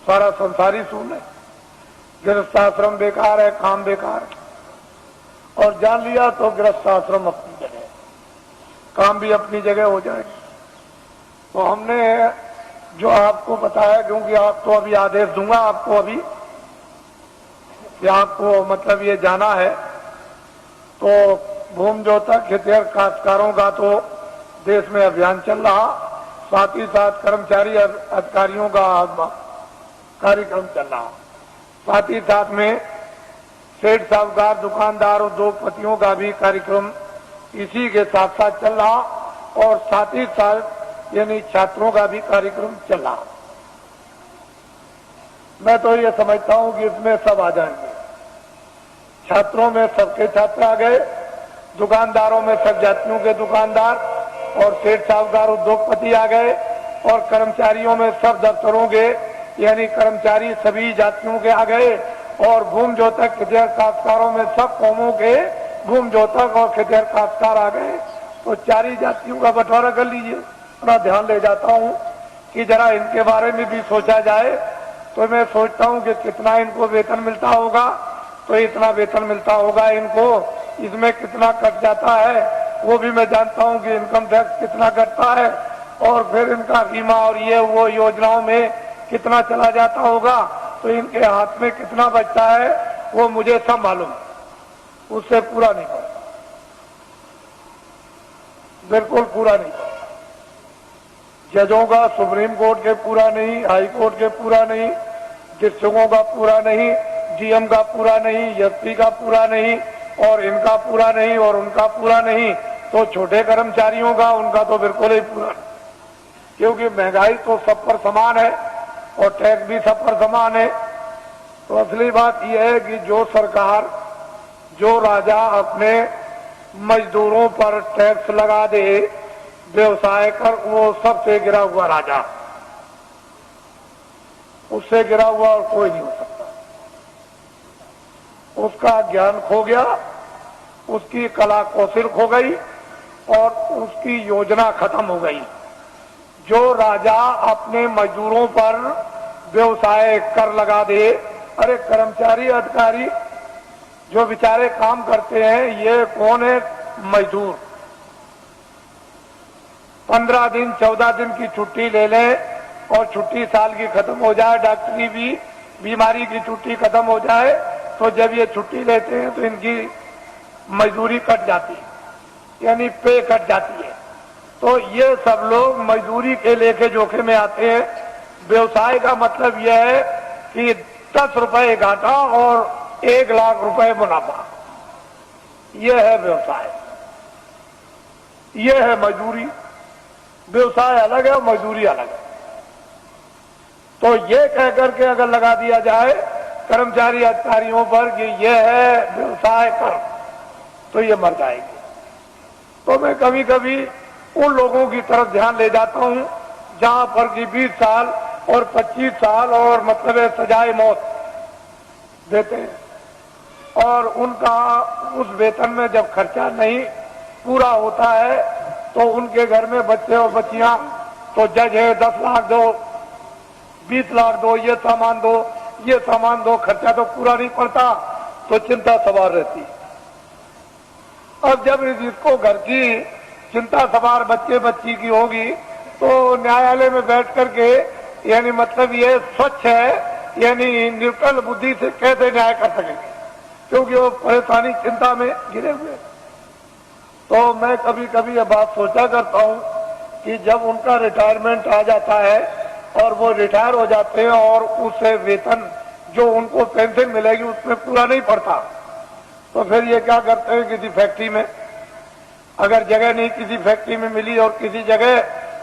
सारा संसारी शून्य है, गृहस्थाश्रम बेकार है, काम बेकार है। और जान लिया तो गृहस्थाश्रम अपनी जगह, काम भी अपनी जगह हो जाएगा। तो हमने जो आपको बताया, क्योंकि आपको अभी आदेश दूंगा आपको अभी कि आपको मतलब ये जाना है, तो भूमि जोतक हितैषी काश्तकारों का तो देश में अभियान चल रहा, साथ ही साथ कर्मचारी अधिकारियों का कार्यक्रम चल रहा, साथ ही साथ में सेठ साहूकार दुकानदार उद्योगपतियों का भी कार्यक्रम इसी के साथ साथ चल रहा, और साथ ही साथ यानी छात्रों का भी कार्यक्रम चल रहा। मैं तो ये समझता हूं कि इसमें सब आ जाएंगे। छात्रों में सबके छात्र आ गए, दुकानदारों में सब जातियों के दुकानदार और सेठ साहूकार उद्योगपति आ गए, और कर्मचारियों में सब दफ्तरों के यानी कर्मचारी सभी जातियों के आ गए, और भूमि जोतक हितैषी काश्तकारों में सब कौमों के भूमि जोतक और हितैषी काश्तकार आ गए। तो चारी जातियों का बंटवारा कर लीजिए। अपना ध्यान ले जाता हूं कि जरा इनके बारे में भी सोचा जाए। तो मैं सोचता हूं कि कितना इनको वेतन मिलता होगा, तो इतना वेतन मिलता होगा इनको, इसमें कितना कट जाता है वो भी मैं जानता हूं कि इनकम टैक्स कितना कटता है, और फिर इनका बीमा और ये वो योजनाओं में कितना चला जाता होगा, तो इनके हाथ में कितना बचता है वो मुझे सब मालूम, उससे पूरा नहीं पड़ता, बिल्कुल पूरा नहीं पड़ता। जजों का सुप्रीम कोर्ट के पूरा नहीं, हाई कोर्ट के पूरा नहीं, शिक्षकों का पूरा नहीं, डीएम का पूरा नहीं, एसपी का पूरा नहीं, और इनका पूरा नहीं और उनका पूरा नहीं, तो छोटे कर्मचारियों का उनका तो बिल्कुल ही पूरा नहीं। क्योंकि महंगाई तो सब पर समान है और टैक्स भी सब पर समान है। तो असली बात यह है कि जो सरकार, जो राजा अपने मजदूरों पर टैक्स लगा दे, व्यवसाय कर, वो सबसे गिरा हुआ राजा, उससे गिरा हुआ और कोई नहीं हो सकता। उसका ज्ञान खो गया, उसकी कला कौशल खो गई और उसकी योजना खत्म हो गई। जो राजा अपने मजदूरों पर व्यवसाय कर लगा दे, अरे कर्मचारी अधिकारी जो बेचारे काम करते हैं, ये कौन है? मजदूर 15 दिन 14 दिन की छुट्टी ले लें और छुट्टी साल की खत्म हो जाए, डॉक्टरी भी बीमारी की छुट्टी खत्म हो जाए, तो जब ये छुट्टी लेते हैं तो इनकी मजदूरी कट जाती है, यानी पे कट जाती है। तो ये सब लोग मजदूरी के लेके जोखिम में आते हैं। व्यवसाय का मतलब यह है कि 10 रुपए घाटा और 1 लाख रुपए मुनाफा, यह है व्यवसाय, यह है मजदूरी। व्यवसाय अलग है और मजदूरी अलग है। तो ये कह करके अगर लगा दिया जाए कर्मचारी अधिकारियों पर कि यह है व्यवसाय कर, तो ये मर जाएंगे। तो मैं कभी कभी उन लोगों की तरफ ध्यान ले जाता हूं जहां पर कि 20 साल और 25 साल और मतलब है सजाए मौत देते हैं, और उनका उस वेतन में जब खर्चा नहीं पूरा होता है तो उनके घर में बच्चे और बच्चियां, तो जज है 10 लाख दो, 20 लाख दो, ये सामान दो, ये सामान दो, खर्चा तो पूरा नहीं पड़ता, तो चिंता सवार रहती है। अब जब इसको घर की चिंता सवार बच्चे बच्ची की होगी तो न्यायालय में बैठ करके, यानी मतलब ये स्वच्छ है, यानी न्यूट्रल बुद्धि से कैसे न्याय कर सकेंगे, क्योंकि वो परेशानी चिंता में घिरे हुए। तो मैं कभी कभी ये बात सोचा करता हूं कि जब उनका रिटायरमेंट आ जाता है और वो रिटायर हो जाते हैं और उससे वेतन जो उनको पेंशन मिलेगी उसमें पूरा नहीं पड़ता, तो फिर ये क्या करते हैं, किसी फैक्ट्री में अगर जगह नहीं किसी फैक्ट्री में मिली और किसी जगह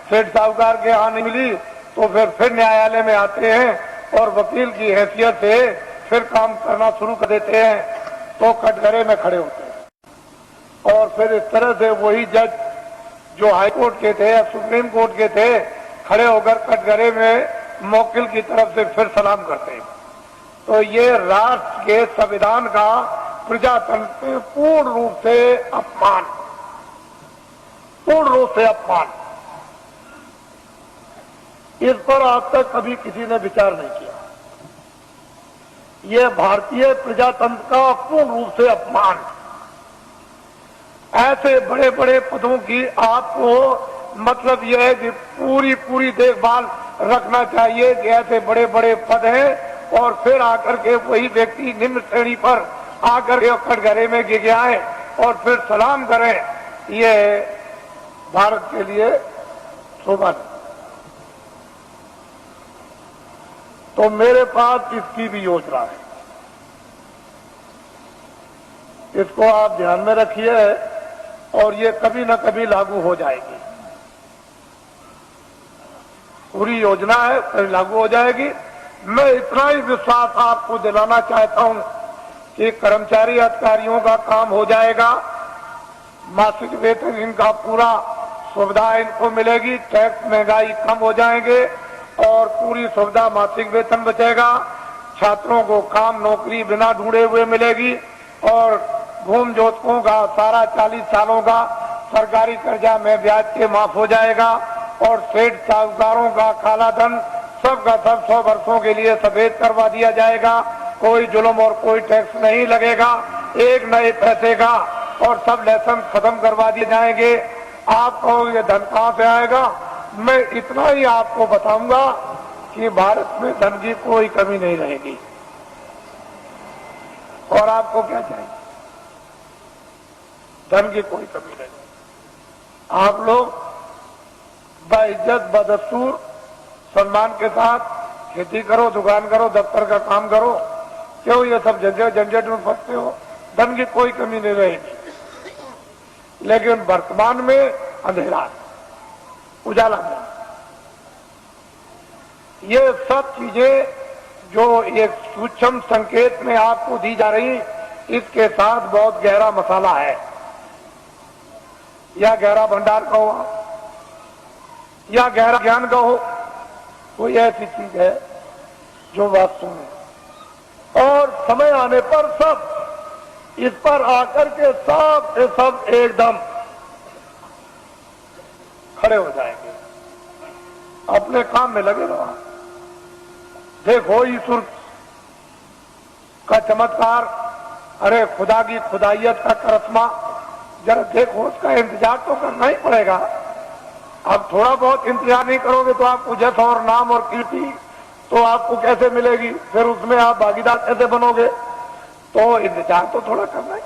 सेठ साहूकार के यहाँ नहीं मिली, तो फिर न्यायालय में आते हैं और वकील की हैसियत से फिर काम करना शुरू कर देते हैं तो कटघरे में खड़े होते हैं। और फिर इस तरह से वही जज जो हाई कोर्ट के थे या सुप्रीम कोर्ट के थे खड़े होकर कटघरे में मौकिल की तरफ से फिर सलाम करते हैं। तो ये राष्ट्र के संविधान का प्रजातंत्र में पूर्ण रूप से अपमान, पूर्ण रूप से अपमान। इस पर आज तक कभी किसी ने विचार नहीं किया। ये भारतीय प्रजातंत्र का पूर्ण रूप से अपमान। ऐसे बड़े बड़े पदों की आपको मतलब यह है कि पूरी देखभाल रखना चाहिए कि ऐसे बड़े बड़े पद हैं और फिर आकर के वही व्यक्ति निम्न श्रेणी पर आकर के कटघरे में गिर जाए और फिर सलाम करें, ये भारत के लिए शोभा नहीं। तो मेरे पास इसकी भी योजना है, इसको आप ध्यान में रखिए और ये कभी न कभी लागू हो जाएगी। पूरी योजना है, कभी लागू हो जाएगी। मैं इतना ही विश्वास आपको दिलाना चाहता हूं कि कर्मचारी अधिकारियों का काम हो जाएगा, मासिक वेतन इनका पूरा सुविधा इनको मिलेगी, टैक्स महंगाई कम हो जाएंगे और पूरी सुविधा मासिक वेतन बचेगा। छात्रों को काम नौकरी बिना ढूंढे हुए मिलेगी और भूमि जोतकों का सारा 40 सालों का सरकारी कर्जा में ब्याज के माफ हो जाएगा और सेठ साहूकारों का काला धन सबका सब 100 वर्षों के लिए सफेद करवा दिया जाएगा। कोई जुल्म और कोई टैक्स नहीं लगेगा, एक नए पैसे का, और सब लाइसेंस खत्म करवा दिए जाएंगे। आप कहोगे ये धन कहां से आएगा? मैं इतना ही आपको बताऊंगा कि भारत में धन की कोई कमी नहीं रहेगी। और आपको क्या चाहिए? धन की कोई कमी नहीं। आप लोग बाइज्जत बदस्तूर सम्मान के साथ खेती करो, दुकान करो, दफ्तर का काम करो। क्यों ये सब झंझट में फंसते हो? धन की कोई कमी नहीं रहेगी। लेकिन वर्तमान में अंधेरा, उजाला नहीं। ये सब चीजें जो एक सूक्ष्म संकेत में आपको दी जा रही, इसके साथ बहुत गहरा मसाला है, या गहरा भंडार का हो या गहरा ज्ञान का हो, कोई ऐसी चीज है जो वास्तव में, और समय आने पर सब इस पर आकर के सब के सब एकदम खड़े हो जाएंगे, अपने काम में लगे रहो। देखो ईश्वर का चमत्कार, अरे खुदा की खुदाइयत का करिश्मा, जरा देखो, उसका इंतजार तो करना ही पड़ेगा। अब थोड़ा बहुत इंतजार नहीं करोगे तो आपको जस और नाम और कीर्ति तो आपको कैसे मिलेगी? फिर उसमें आप भागीदार कैसे बनोगे? तो इंतजार तो थोड़ा करना ही।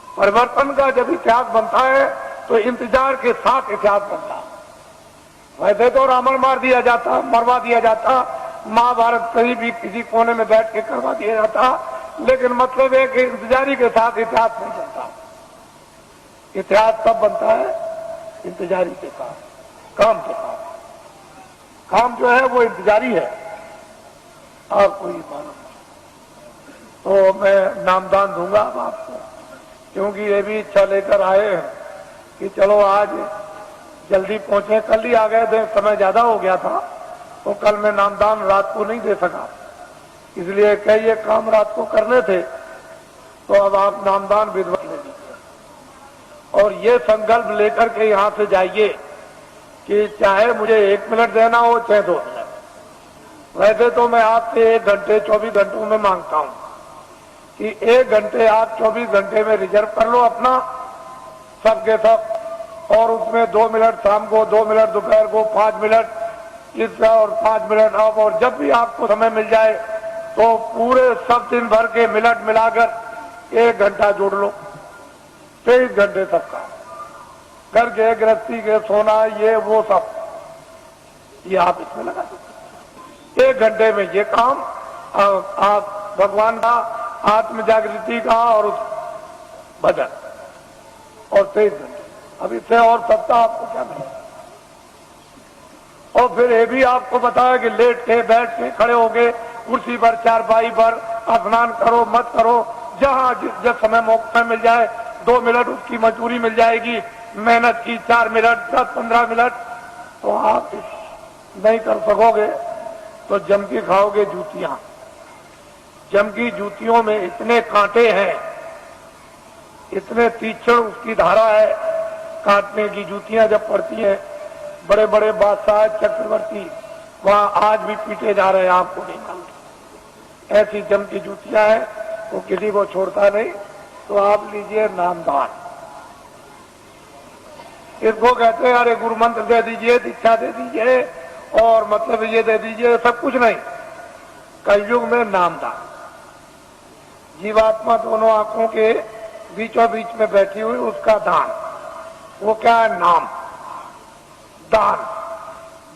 परिवर्तन का जब इतिहास बनता है तो इंतजार के साथ इतिहास बनता है। वैसे तो रावण मरवा दिया जाता, महाभारत कहीं भी किसी कोने में बैठ के करवा दिया जाता, लेकिन मतलब है कि इंतजारी के साथ इतिहास नहीं बनता। इतिहास तब बनता है इंतजारी के साथ, काम के साथ। काम जो है वो इंतजारी है, आपको ये मालूम। तो मैं नामदान दूंगा अब आपको, क्योंकि ये भी इच्छा लेकर आए हैं कि चलो आज जल्दी पहुंचे। कल ही आ गए थे, समय ज्यादा हो गया था, तो कल मैं नामदान रात को नहीं दे सका, इसलिए कई ये काम रात को करने थे। तो अब आप नामदान विधिवत ले लीजिए और ये संकल्प लेकर के यहां से जाइए कि चाहे मुझे 1 मिनट देना हो चाहे 2 मिनट। वैसे तो मैं आपसे 1 घंटे 24 घंटों में मांगता हूं कि 1 घंटे आप 24 घंटे में रिजर्व कर लो अपना, सबके सब, और उसमें 2 मिनट शाम को, 2 मिनट दोपहर को, 5 मिनट इसका और 5 मिनट अब, और जब भी आपको समय मिल जाए तो पूरे सब दिन भर के मिनट मिलाकर 1 घंटा जोड़ लो। 23 घंटे तक का घर के गृहस्थी के सोना ये वो सब, ये आप इसमें लगा सकते। 1 घंटे में ये काम आप भगवान का, आत्म जागृति का और उस भजन, और 23 घंटे। अब इससे और सप्ताह आपको क्या मिलेगा? और फिर ये भी आपको बताया कि लेट के, बैठ के, खड़े होके कुर्सी पर चारपाई पर स्नान करो मत करो, जहां जिस समय मौका मिल जाए 2 मिनट उसकी मजदूरी मिल जाएगी, मेहनत की 4 मिनट 10-15 मिनट, तो आप नहीं कर सकोगे तो जम के खाओगे जूतियां। जम की जूतियों में इतने कांटे हैं, इतने तीक्ष्ण उसकी धारा है काटने की। जूतियां जब पड़ती हैं, बड़े बड़े बादशाह चक्रवर्ती वहां आज भी पीटे जा रहे हैं, आपको नहीं मालूम। ऐसी जम की जूतियां हैं, वो किसी को छोड़ता नहीं। तो आप लीजिए नामदान, इसको कहते हैं अरे गुरु मंत्र दे दीजिए, दीक्षा दे दीजिए और मतलब ये दे दीजिए, सब कुछ नहीं। कलयुग में नामदान, जीवात्मा दोनों आंखों के बीचों बीच में बैठी हुई उसका दान, वो क्या है? नाम दान,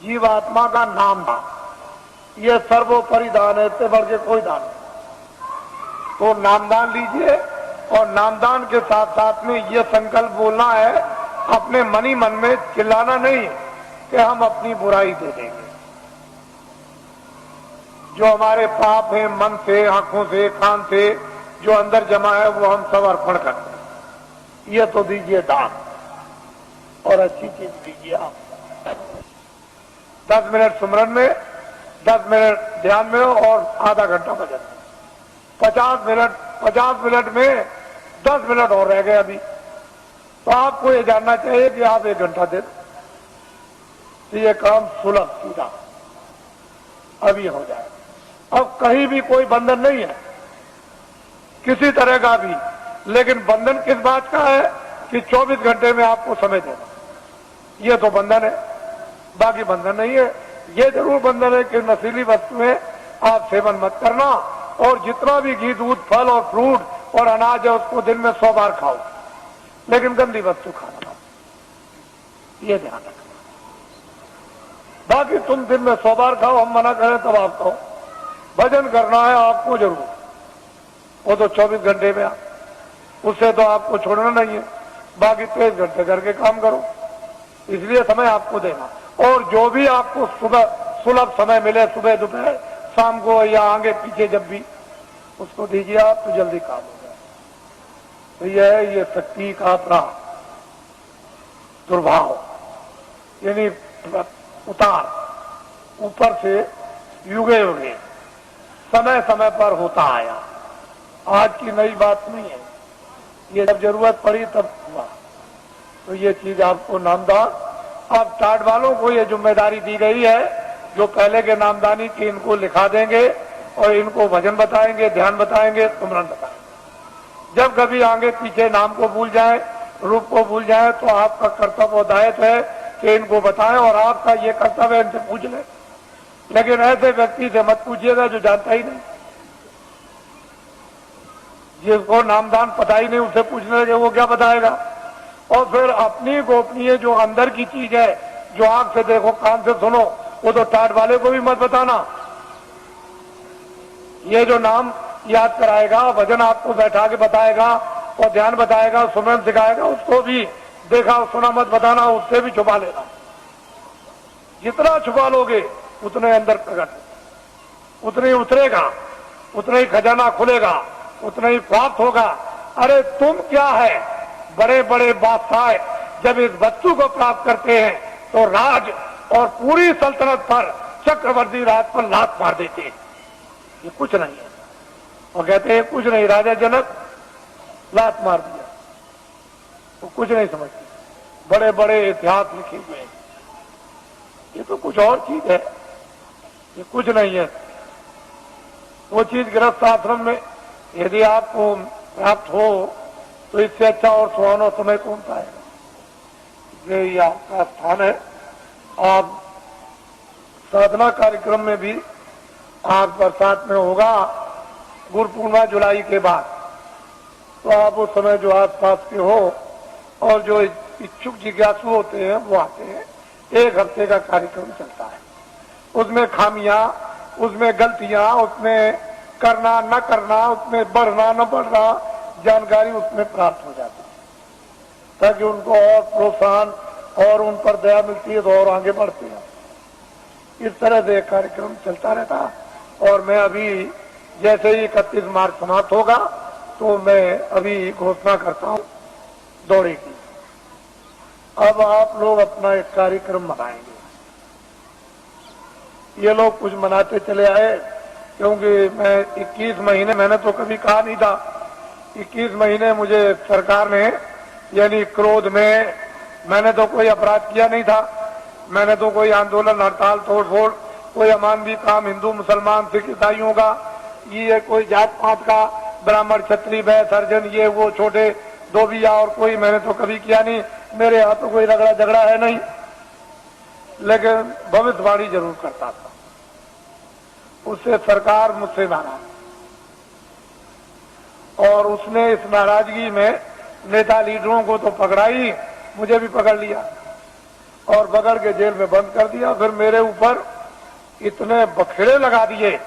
जीवात्मा का नाम दान, ये सर्वोपरि दान है, इससे बढ़ के कोई दान नहीं। तो नामदान लीजिए और नामदान के साथ साथ में ये संकल्प बोलना है, अपने मनी मन में चिल्लाना नहीं कि हम अपनी बुराई दे देंगे। जो हमारे पाप है मन से, आंखों से, कान से जो अंदर जमा है वो हम सब अर्पण करते हैं। ये तो दीजिए दान और अच्छी चीज दीजिए आप। 10 मिनट सुमरन में, 10 मिनट ध्यान में और आधा घंटा भजन में, 50 मिनट में 10 मिनट और रह गए अभी। तो आपको ये जानना चाहिए कि आप 1 घंटा दे तो ये काम सुलभ सीधा अभी हो जाए। अब कहीं भी कोई बंधन नहीं है किसी तरह का भी, लेकिन बंधन किस बात का है कि 24 घंटे में आपको समय देना, ये तो बंधन है, बाकी बंधन नहीं है। ये जरूर बंधन है कि नशीली वस्तुएं आप सेवन मत करना और जितना भी घी दूध फल और फ्रूट और अनाज है उसको दिन में 100 बार खाओ, लेकिन गंदी वस्तु खाना मत, ये ध्यान रखना। बाकी तुम दिन में 100 बार खाओ, हम मना करें तब आप खाओ। भजन करना है आपको जरूर, वो तो 24 घंटे में, उससे तो आपको छोड़ना नहीं है। बाकी 23 घंटे करके काम करो, इसलिए समय आपको देना। और जो भी आपको सुबह सुलभ समय मिले, सुबह दोपहर शाम को या आगे पीछे जब भी, उसको दीजिए आप तो जल्दी काम हो जाए। तो यह है ये शक्ति का अपना दुर्भाव, यानी उतार ऊपर से युगे युगे समय समय पर होता आया, आज की नई बात नहीं है। ये जब जरूरत पड़ी तब हुआ। तो ये चीज आपको नामदान, अब टाट वालों को ये जिम्मेदारी दी गई है, जो पहले के नामदानी की इनको लिखा देंगे और इनको भजन बताएंगे, ध्यान बताएंगे, सुमरन बताएंगे। जब कभी आगे पीछे नाम को भूल जाए, रूप को भूल जाए, तो आपका कर्तव्य और दायित्व है कि इनको बताएं और आपका ये कर्तव्य है इनसे पूछ ले। लेकिन ऐसे व्यक्ति से मत पूछिएगा जो जानता ही नहीं, जिसको नामदान पता ही नहीं, उससे पूछने लगे वो क्या बताएगा। और फिर अपनी गोपनीय जो अंदर की चीज है, जो आंख से देखो कान से सुनो, वो तो टाट वाले को भी मत बताना। ये जो नाम याद कराएगा, भजन आपको बैठा के बताएगा और ध्यान बताएगा, सुमरन सिखाएगा, उसको भी देखा सुना मत बताना, उससे भी छुपा लेना। जितना छुपा लोगे उतने अंदर प्रकट, उतने ही उतरेगा, उतना ही खजाना खुलेगा, उतना ही प्राप्त होगा। अरे तुम क्या है, बड़े बड़े बादशाह जब इस वस्तु को प्राप्त करते हैं तो राज और पूरी सल्तनत पर, चक्रवर्ती राज पर लात मार देते हैं। ये कुछ नहीं है, और कहते हैं कुछ नहीं, राजा जनक लात मार दिया, वो कुछ नहीं समझते। बड़े बड़े इतिहास लिखे हुए हैं, ये तो कुछ और चीज है, ये कुछ नहीं है। वो चीज गृहस्थ आश्रम में यदि आपको प्राप्त हो तो इससे अच्छा और सुहाना समय कौन सा है। ये आपका स्थान है। आप साधना कार्यक्रम में भी आप बरसात में होगा, गुरु पूर्णिमा जुलाई के बाद, तो आप उस समय जो आस पास के हो और जो इच्छुक जिज्ञासु होते हैं वो आते हैं। 1 हफ्ते का कार्यक्रम चलता है, उसमें खामियां, उसमें गलतियां, उसमें करना न करना, उसमें बढ़ना न बढ़ना, जानकारी उसमें प्राप्त हो जाती है, ताकि उनको और प्रोत्साहन और उन पर दया मिलती है तो और आगे बढ़ते हैं। इस तरह से कार्यक्रम चलता रहता और मैं अभी जैसे ही 31 मार्च समाप्त होगा तो मैं अभी घोषणा करता हूं दौरे की। अब आप लोग अपना एक कार्यक्रम मनाएंगे। ये लोग कुछ मनाते चले आए, क्योंकि मैं 21 महीने, मैंने तो कभी कहा नहीं था, 21 महीने मुझे सरकार ने, यानी क्रोध में, मैंने तो कोई अपराध किया नहीं था, मैंने तो कोई आंदोलन, हड़ताल, तोड़फोड़, कोई अमानवीय काम हिंदू मुसलमान सिख ईसाइयों का, ये कोई जात पात का, ब्राह्मण क्षत्रिय वैश्य हरिजन, ये वो छोटे धोबिया और कोई मैंने तो कभी किया नहीं। मेरे यहाँ तो कोई रगड़ा झगड़ा है नहीं, लेकिन भविष्यवाणी जरूर करता था। उससे सरकार मुझसे नाराज, और उसने इस नाराजगी में नेता लीडरों को तो पकड़ा ही, मुझे भी पकड़ लिया और पकड़ के जेल में बंद कर दिया। फिर मेरे ऊपर इतने बखेड़े लगा दिए,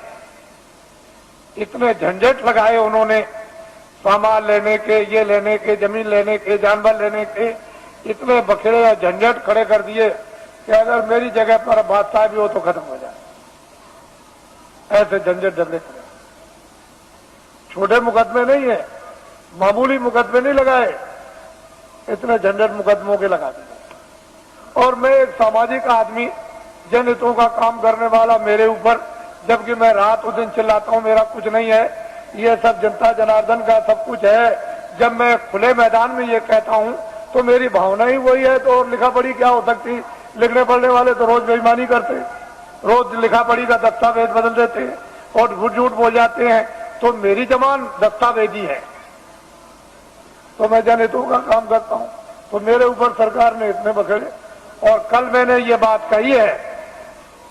इतने झंझट लगाए उन्होंने, सामान लेने के, ये लेने के, जमीन लेने के, जानवर लेने के, इतने बखेड़े और झंझट खड़े कर दिए कि अगर मेरी जगह पर बादशाह भी हो तो खत्म हो जाए। ऐसे झंझट झगड़े खड़े, छोटे मुकदमे नहीं है, मामूली मुकदमे नहीं लगाए, इतने झंझट मुकदमों के लगा दिए। और मैं एक सामाजिक आदमी, जनहितों का काम करने वाला, मेरे ऊपर, जबकि मैं रात और दिन चिल्लाता हूं मेरा कुछ नहीं है, ये सब जनता जनार्दन का सब कुछ है। जब मैं खुले मैदान में ये कहता हूं तो मेरी भावना ही वही है, तो और लिखा पढ़ी क्या हो सकती। लिखने पढ़ने वाले तो रोज बेईमानी करते, रोज लिखा पढ़ी का दस्तावेज बदल देते हैं और झूठ बोल जाते हैं। तो मेरी जबान दस्तावेजी है, तो मैं जनहितों का काम करता हूं, तो मेरे ऊपर सरकार ने इतने बखेड़े। और कल मैंने ये बात कही है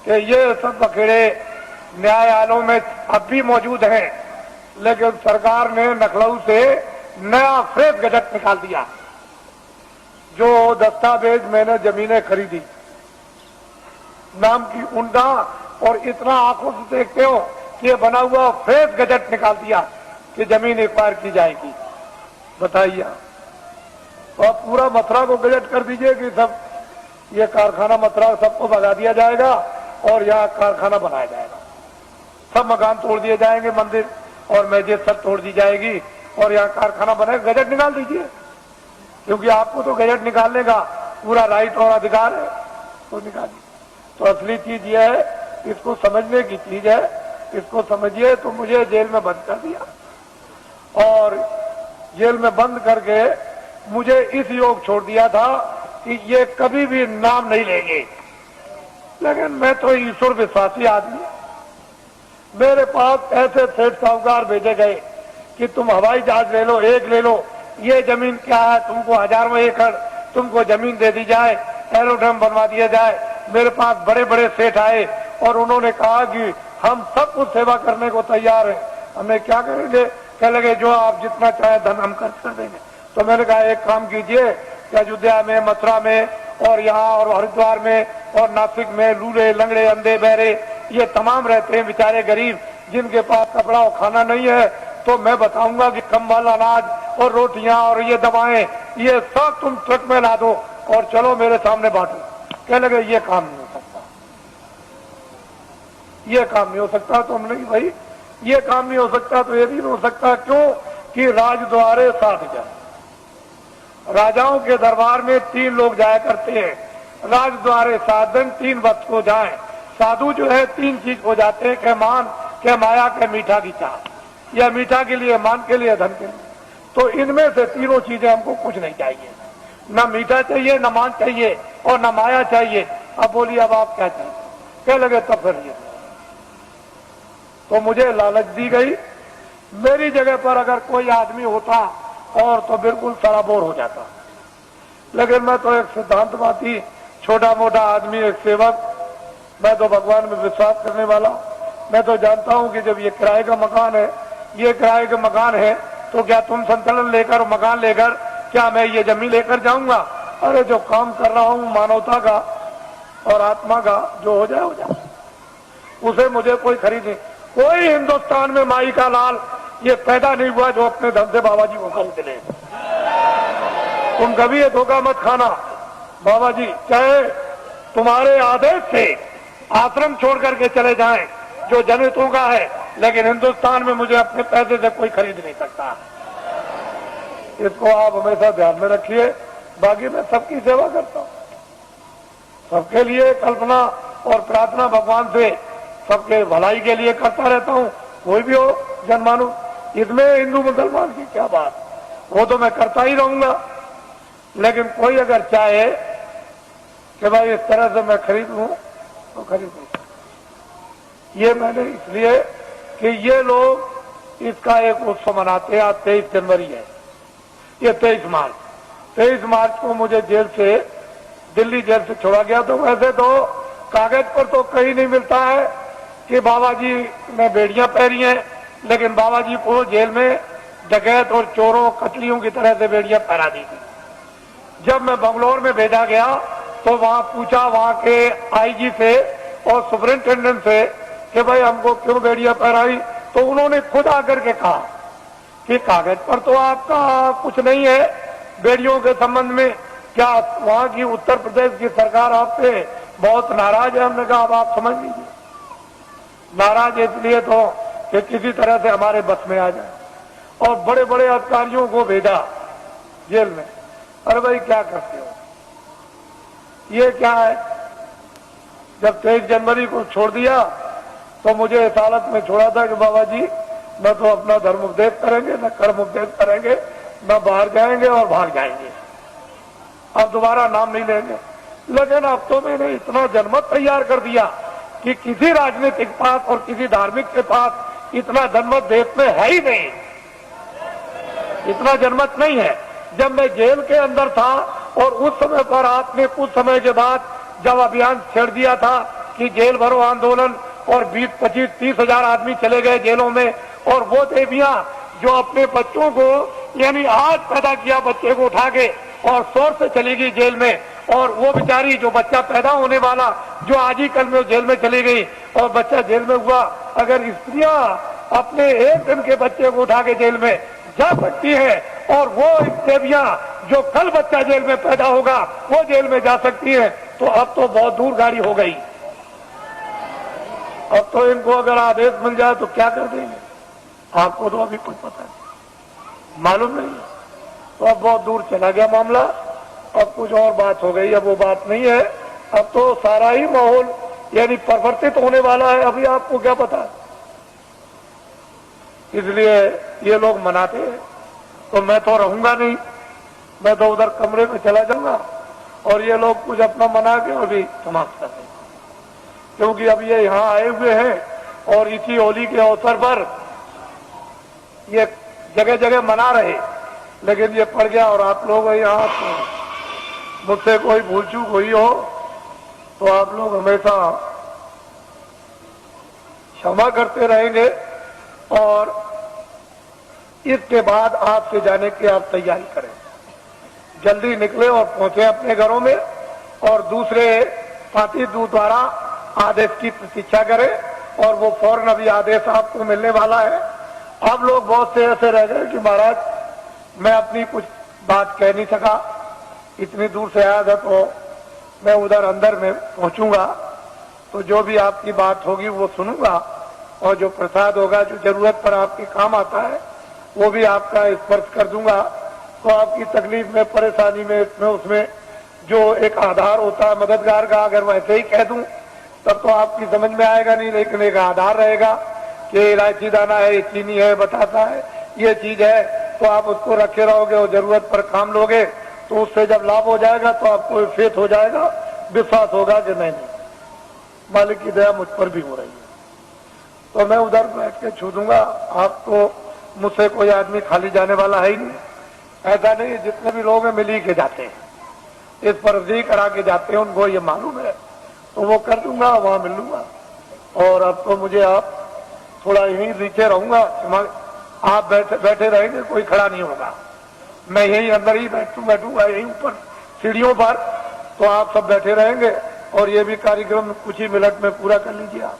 कि ये सब बखेड़े न्यायालयों में अब भी मौजूद हैं, लेकिन सरकार ने लखनऊ से नया फ्रेश गजट निकाल दिया। जो दस्तावेज मैंने जमीनें खरीदी नाम की उनका, और इतना आंखों से देखते हो कि ये बना हुआ फ्रेश गजट निकाल दिया कि जमीन एक्वायर की जाएगी। बताइए, और पूरा मथुरा को गजट कर दीजिए कि सब ये कारखाना मथुरा सबको भगा दिया जाएगा और यहाँ कारखाना बनाया जाएगा, सब मकान तोड़ दिए जाएंगे, मंदिर और मस्जिद सब तोड़ दी जाएगी और यहाँ कारखाना बनेगा। गजट निकाल दीजिए, क्योंकि आपको तो गजट निकालने का पूरा राइट और अधिकार है, तो निकालिए। तो असली चीज ये है, इसको समझने की चीज है, इसको समझिए। तो मुझे जेल में बंद कर दिया और जेल में बंद करके मुझे इस योग छोड़ दिया था कि ये कभी भी नाम नहीं लेंगे। लेकिन मैं तो ईश्वर विश्वासी आदमी, मेरे पास ऐसे सेठ साहूकार भेजे गए कि तुम हवाई जहाज ले लो, एक ले लो, ये जमीन क्या है, तुमको हजारों एकड़ तुमको जमीन दे दी जाए, एरोड्रम बनवा दिया जाए। मेरे पास बड़े बड़े सेठ आए और उन्होंने कहा कि हम सब कुछ सेवा करने को तैयार हैं, हमें क्या करेंगे। कह लगे जो आप जितना चाहे धन हम खर्च कर देंगे। तो मैंने कहा एक काम कीजिए कि अयोध्या में, मथुरा में और यहाँ और हरिद्वार में और नासिक में लूले लंगड़े अंधे बहरे ये तमाम रहते हैं बेचारे गरीब, जिनके पास कपड़ा और खाना नहीं है, तो मैं बताऊंगा कि कंबल, अनाज और रोटियां और ये दवाएं ये सब तुम ट्रक में ला दो और चलो मेरे सामने बांटो। कह लगे ये काम नहीं हो सकता, ये काम नहीं हो सकता। तो हमने भाई ये काम नहीं हो सकता तो ये भी नहीं हो सकता। क्यों कि राजद्वारे 60 जन, राजाओं के दरबार में 3 लोग जाया करते हैं, राजद्वारे 7 दिन 3 वक्त को जाएं। साधु जो है 3 चीज हो जाते हैं, के मान, के माया, के मीठा की चाह, या मीठा के लिए, मान के लिए, धन के लिए। तो इनमें से तीनों चीजें हमको कुछ नहीं चाहिए, न मीठा चाहिए, न मान चाहिए और न माया चाहिए। अब बोलिए अब आप क्या चाहिए। कह लगे तब फिर ये, तो मुझे लालच दी गई। मेरी जगह पर अगर कोई आदमी होता और तो बिल्कुल सराबोर हो जाता, लेकिन मैं तो एक सिद्धांतवादी, छोटा मोटा आदमी, एक सेवक, मैं तो भगवान में विश्वास करने वाला। मैं तो जानता हूं कि जब ये किराए का मकान है, ये किराए का मकान है, तो क्या तुम संतुलन लेकर, मकान लेकर, क्या मैं ये जमीन लेकर जाऊंगा? अरे जो काम कर रहा हूं मानवता का और आत्मा का, जो हो जाए हो जाए, उसे मुझे कोई खरीद नहीं। कोई हिंदुस्तान में माई का लाल ये पैदा नहीं हुआ जो अपने धन से बाबा जी को खरीद ले। तुम कभी ये धोखा मत खाना। बाबा जी चाहे तुम्हारे आदेश से आश्रम छोड़ करके चले जाएं, जो जनहितों का है, लेकिन हिंदुस्तान में मुझे अपने पैसे से कोई खरीद नहीं सकता। इसको आप हमेशा ध्यान में रखिए। बाकी मैं सबकी सेवा करता हूं, सबके लिए कल्पना और प्रार्थना भगवान से सबके भलाई के लिए करता रहता हूं। कोई भी हो जनमानुष, इसमें हिंदू मुसलमान की क्या बात, वो तो मैं करता ही रहूंगा। लेकिन कोई अगर चाहे कि भाई इस तरह से मैं खरीद लूं तो खरीद लूं। ये मैंने इसलिए कि ये लोग इसका एक उत्सव मनाते हैं। आज 23 जनवरी है, ये 23 मार्च को मुझे जेल से, दिल्ली जेल से छोड़ा गया। तो वैसे तो कागज पर तो कहीं नहीं मिलता है कि बाबा जी ने बेड़ियां पहनी हैं, लेकिन बाबा जी को जेल में डकैत और चोरों कतलियों की तरह से बेड़ियां पहना दी थी। जब मैं बंगलौर में भेजा गया तो वहां पूछा वहां के आईजी से और सुपरिंटेंडेंट से कि भाई हमको क्यों बेड़ियां पहनाई, तो उन्होंने खुद आकर के कहा कि कागज पर तो आपका कुछ नहीं है बेड़ियों के संबंध में, क्या वहां की उत्तर प्रदेश की सरकार आपसे बहुत नाराज है। हमने कहा अब आप समझ लीजिए, नाराज इसलिए तो कि किसी तरह से हमारे बस में आ जाए। और बड़े बड़े अधिकारियों को भेजा जेल में। अरे भाई क्या करते हो, ये क्या है। जब 23 जनवरी को छोड़ दिया तो मुझे इस हालत में छोड़ा था कि बाबा जी न तो अपना धर्म उपदेश करेंगे, न कर्म उपदेश करेंगे, न बाहर जाएंगे और भाग जाएंगे, अब दोबारा नाम नहीं लेंगे। लेकिन अब तो मैंने इतना जनमत तैयार कर दिया कि किसी राजनीतिक पास और किसी धार्मिक के पास इतना जनमत देश में है ही नहीं, इतना जनमत नहीं है। जब मैं जेल के अंदर था और उस समय पर आपने कुछ समय के बाद जब अभियान छेड़ दिया था कि जेल भरो आंदोलन, और 20, 25, 30 हजार आदमी चले गए जेलों में, और वो देवियां जो अपने बच्चों को, यानी आज पैदा किया बच्चे को उठा के और शोर से चली गई जेल में, और वो बेचारी जो बच्चा पैदा होने वाला जो आज ही कल में जेल में चली गई और बच्चा जेल में हुआ। अगर स्त्रियां अपने एक दिन के बच्चे को उठा के जेल में जा सकती है और वो देवियां जो कल बच्चा जेल में पैदा होगा वो जेल में जा सकती है, तो अब तो बहुत दूर गाड़ी हो गई। अब तो इनको अगर आदेश मिल जाए तो क्या कर देंगे, आपको तो अभी कुछ पता नहीं, मालूम नहीं है। तो अब बहुत दूर चला गया मामला, अब कुछ और बात हो गई। अब वो बात नहीं है, अब तो सारा ही माहौल यानी परिवर्तित होने वाला है, अभी आपको क्या पता है। इसलिए ये लोग मनाते हैं तो मैं तो रहूंगा नहीं, मैं तो उधर कमरे में चला जाऊंगा और ये लोग कुछ अपना मना के अभी समाप्त कर देंगे। क्योंकि अब ये यहाँ आए हुए हैं और इसी होली के अवसर पर ये जगह जगह मना रहे, लेकिन ये पड़ गया। और आप लोग यहाँ मुझसे कोई भूल चूक हुई हो तो आप लोग हमेशा क्षमा करते रहेंगे। और इसके बाद आपसे जाने की आप तैयारी करें, जल्दी निकले और पहुंचे अपने घरों में, और दूसरे साथी दूत द्वारा आदेश की प्रतीक्षा करें और वो फौरन अभी आदेश आपको मिलने वाला है। अब लोग बहुत से ऐसे रह गए कि महाराज मैं अपनी कुछ बात कह नहीं सका, इतनी दूर से आया था तो मैं उधर अंदर में पहुंचूंगा तो जो भी आपकी बात होगी वो सुनूंगा, और जो प्रसाद होगा जो जरूरत पर आपके काम आता है वो भी आपका स्पर्श कर दूंगा। तो आपकी तकलीफ में, परेशानी में, इसमें उसमें जो एक आधार होता है मददगार का, अगर वैसे ही कह दूं तब तो आपकी समझ में आएगा नहीं, लेकिन एक आधार रहेगा कि इलायची दाना है, ये चीनी है, बताता है, ये चीज है, तो आप उसको रखे रहोगे और जरूरत पर काम लोगे तो उससे जब लाभ हो जाएगा तो आपको फेथ हो जाएगा, विश्वास होगा कि नहीं मालिक की दया मुझ पर भी हो रही है। तो मैं उधर बैठ के छू दूंगा, आपको मुझसे कोई आदमी खाली जाने वाला है ही नहीं। ऐसा नहीं, जितने भी लोग हैं मिल ही के जाते हैं, इस पर अर्जी करा के जाते हैं, उनको ये मालूम है, तो वो कर दूंगा, वहां मिल लूंगा। और अब तो मुझे आप थोड़ा यहीं नीचे रहूंगा, आप बैठे रहेंगे, कोई खड़ा नहीं होगा, मैं यहीं अंदर ही बैठूंगा यहीं ऊपर सीढ़ियों पर, तो आप सब बैठे रहेंगे और ये भी कार्यक्रम कुछ ही मिनट में पूरा कर लीजिए आप,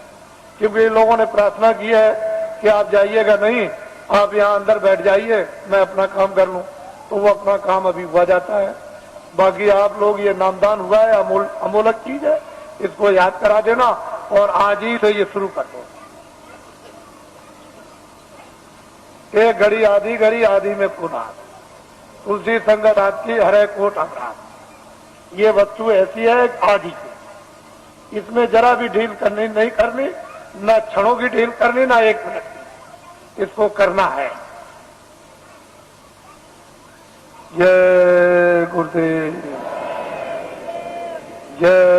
क्योंकि इन लोगों ने प्रार्थना की है कि आप जाइएगा नहीं, आप यहाँ अंदर बैठ जाइए, मैं अपना काम कर लूं, तो वो अपना काम अभी हुआ जाता है। बाकी आप लोग ये नामदान हुआ है, अमोलक चीज है, इसको याद करा देना और आज ही से ये शुरू कर दो। एक घड़ी आधी में पुनाद, तुलसी संगत आपकी हरे कोट अपराध। ये वस्तु ऐसी है आदि की, इसमें जरा भी ढील करनी नहीं करनी, न क्षणों की ढील करनी, ना एक मिनट की, इसको करना है। जय गुरुदेव, जय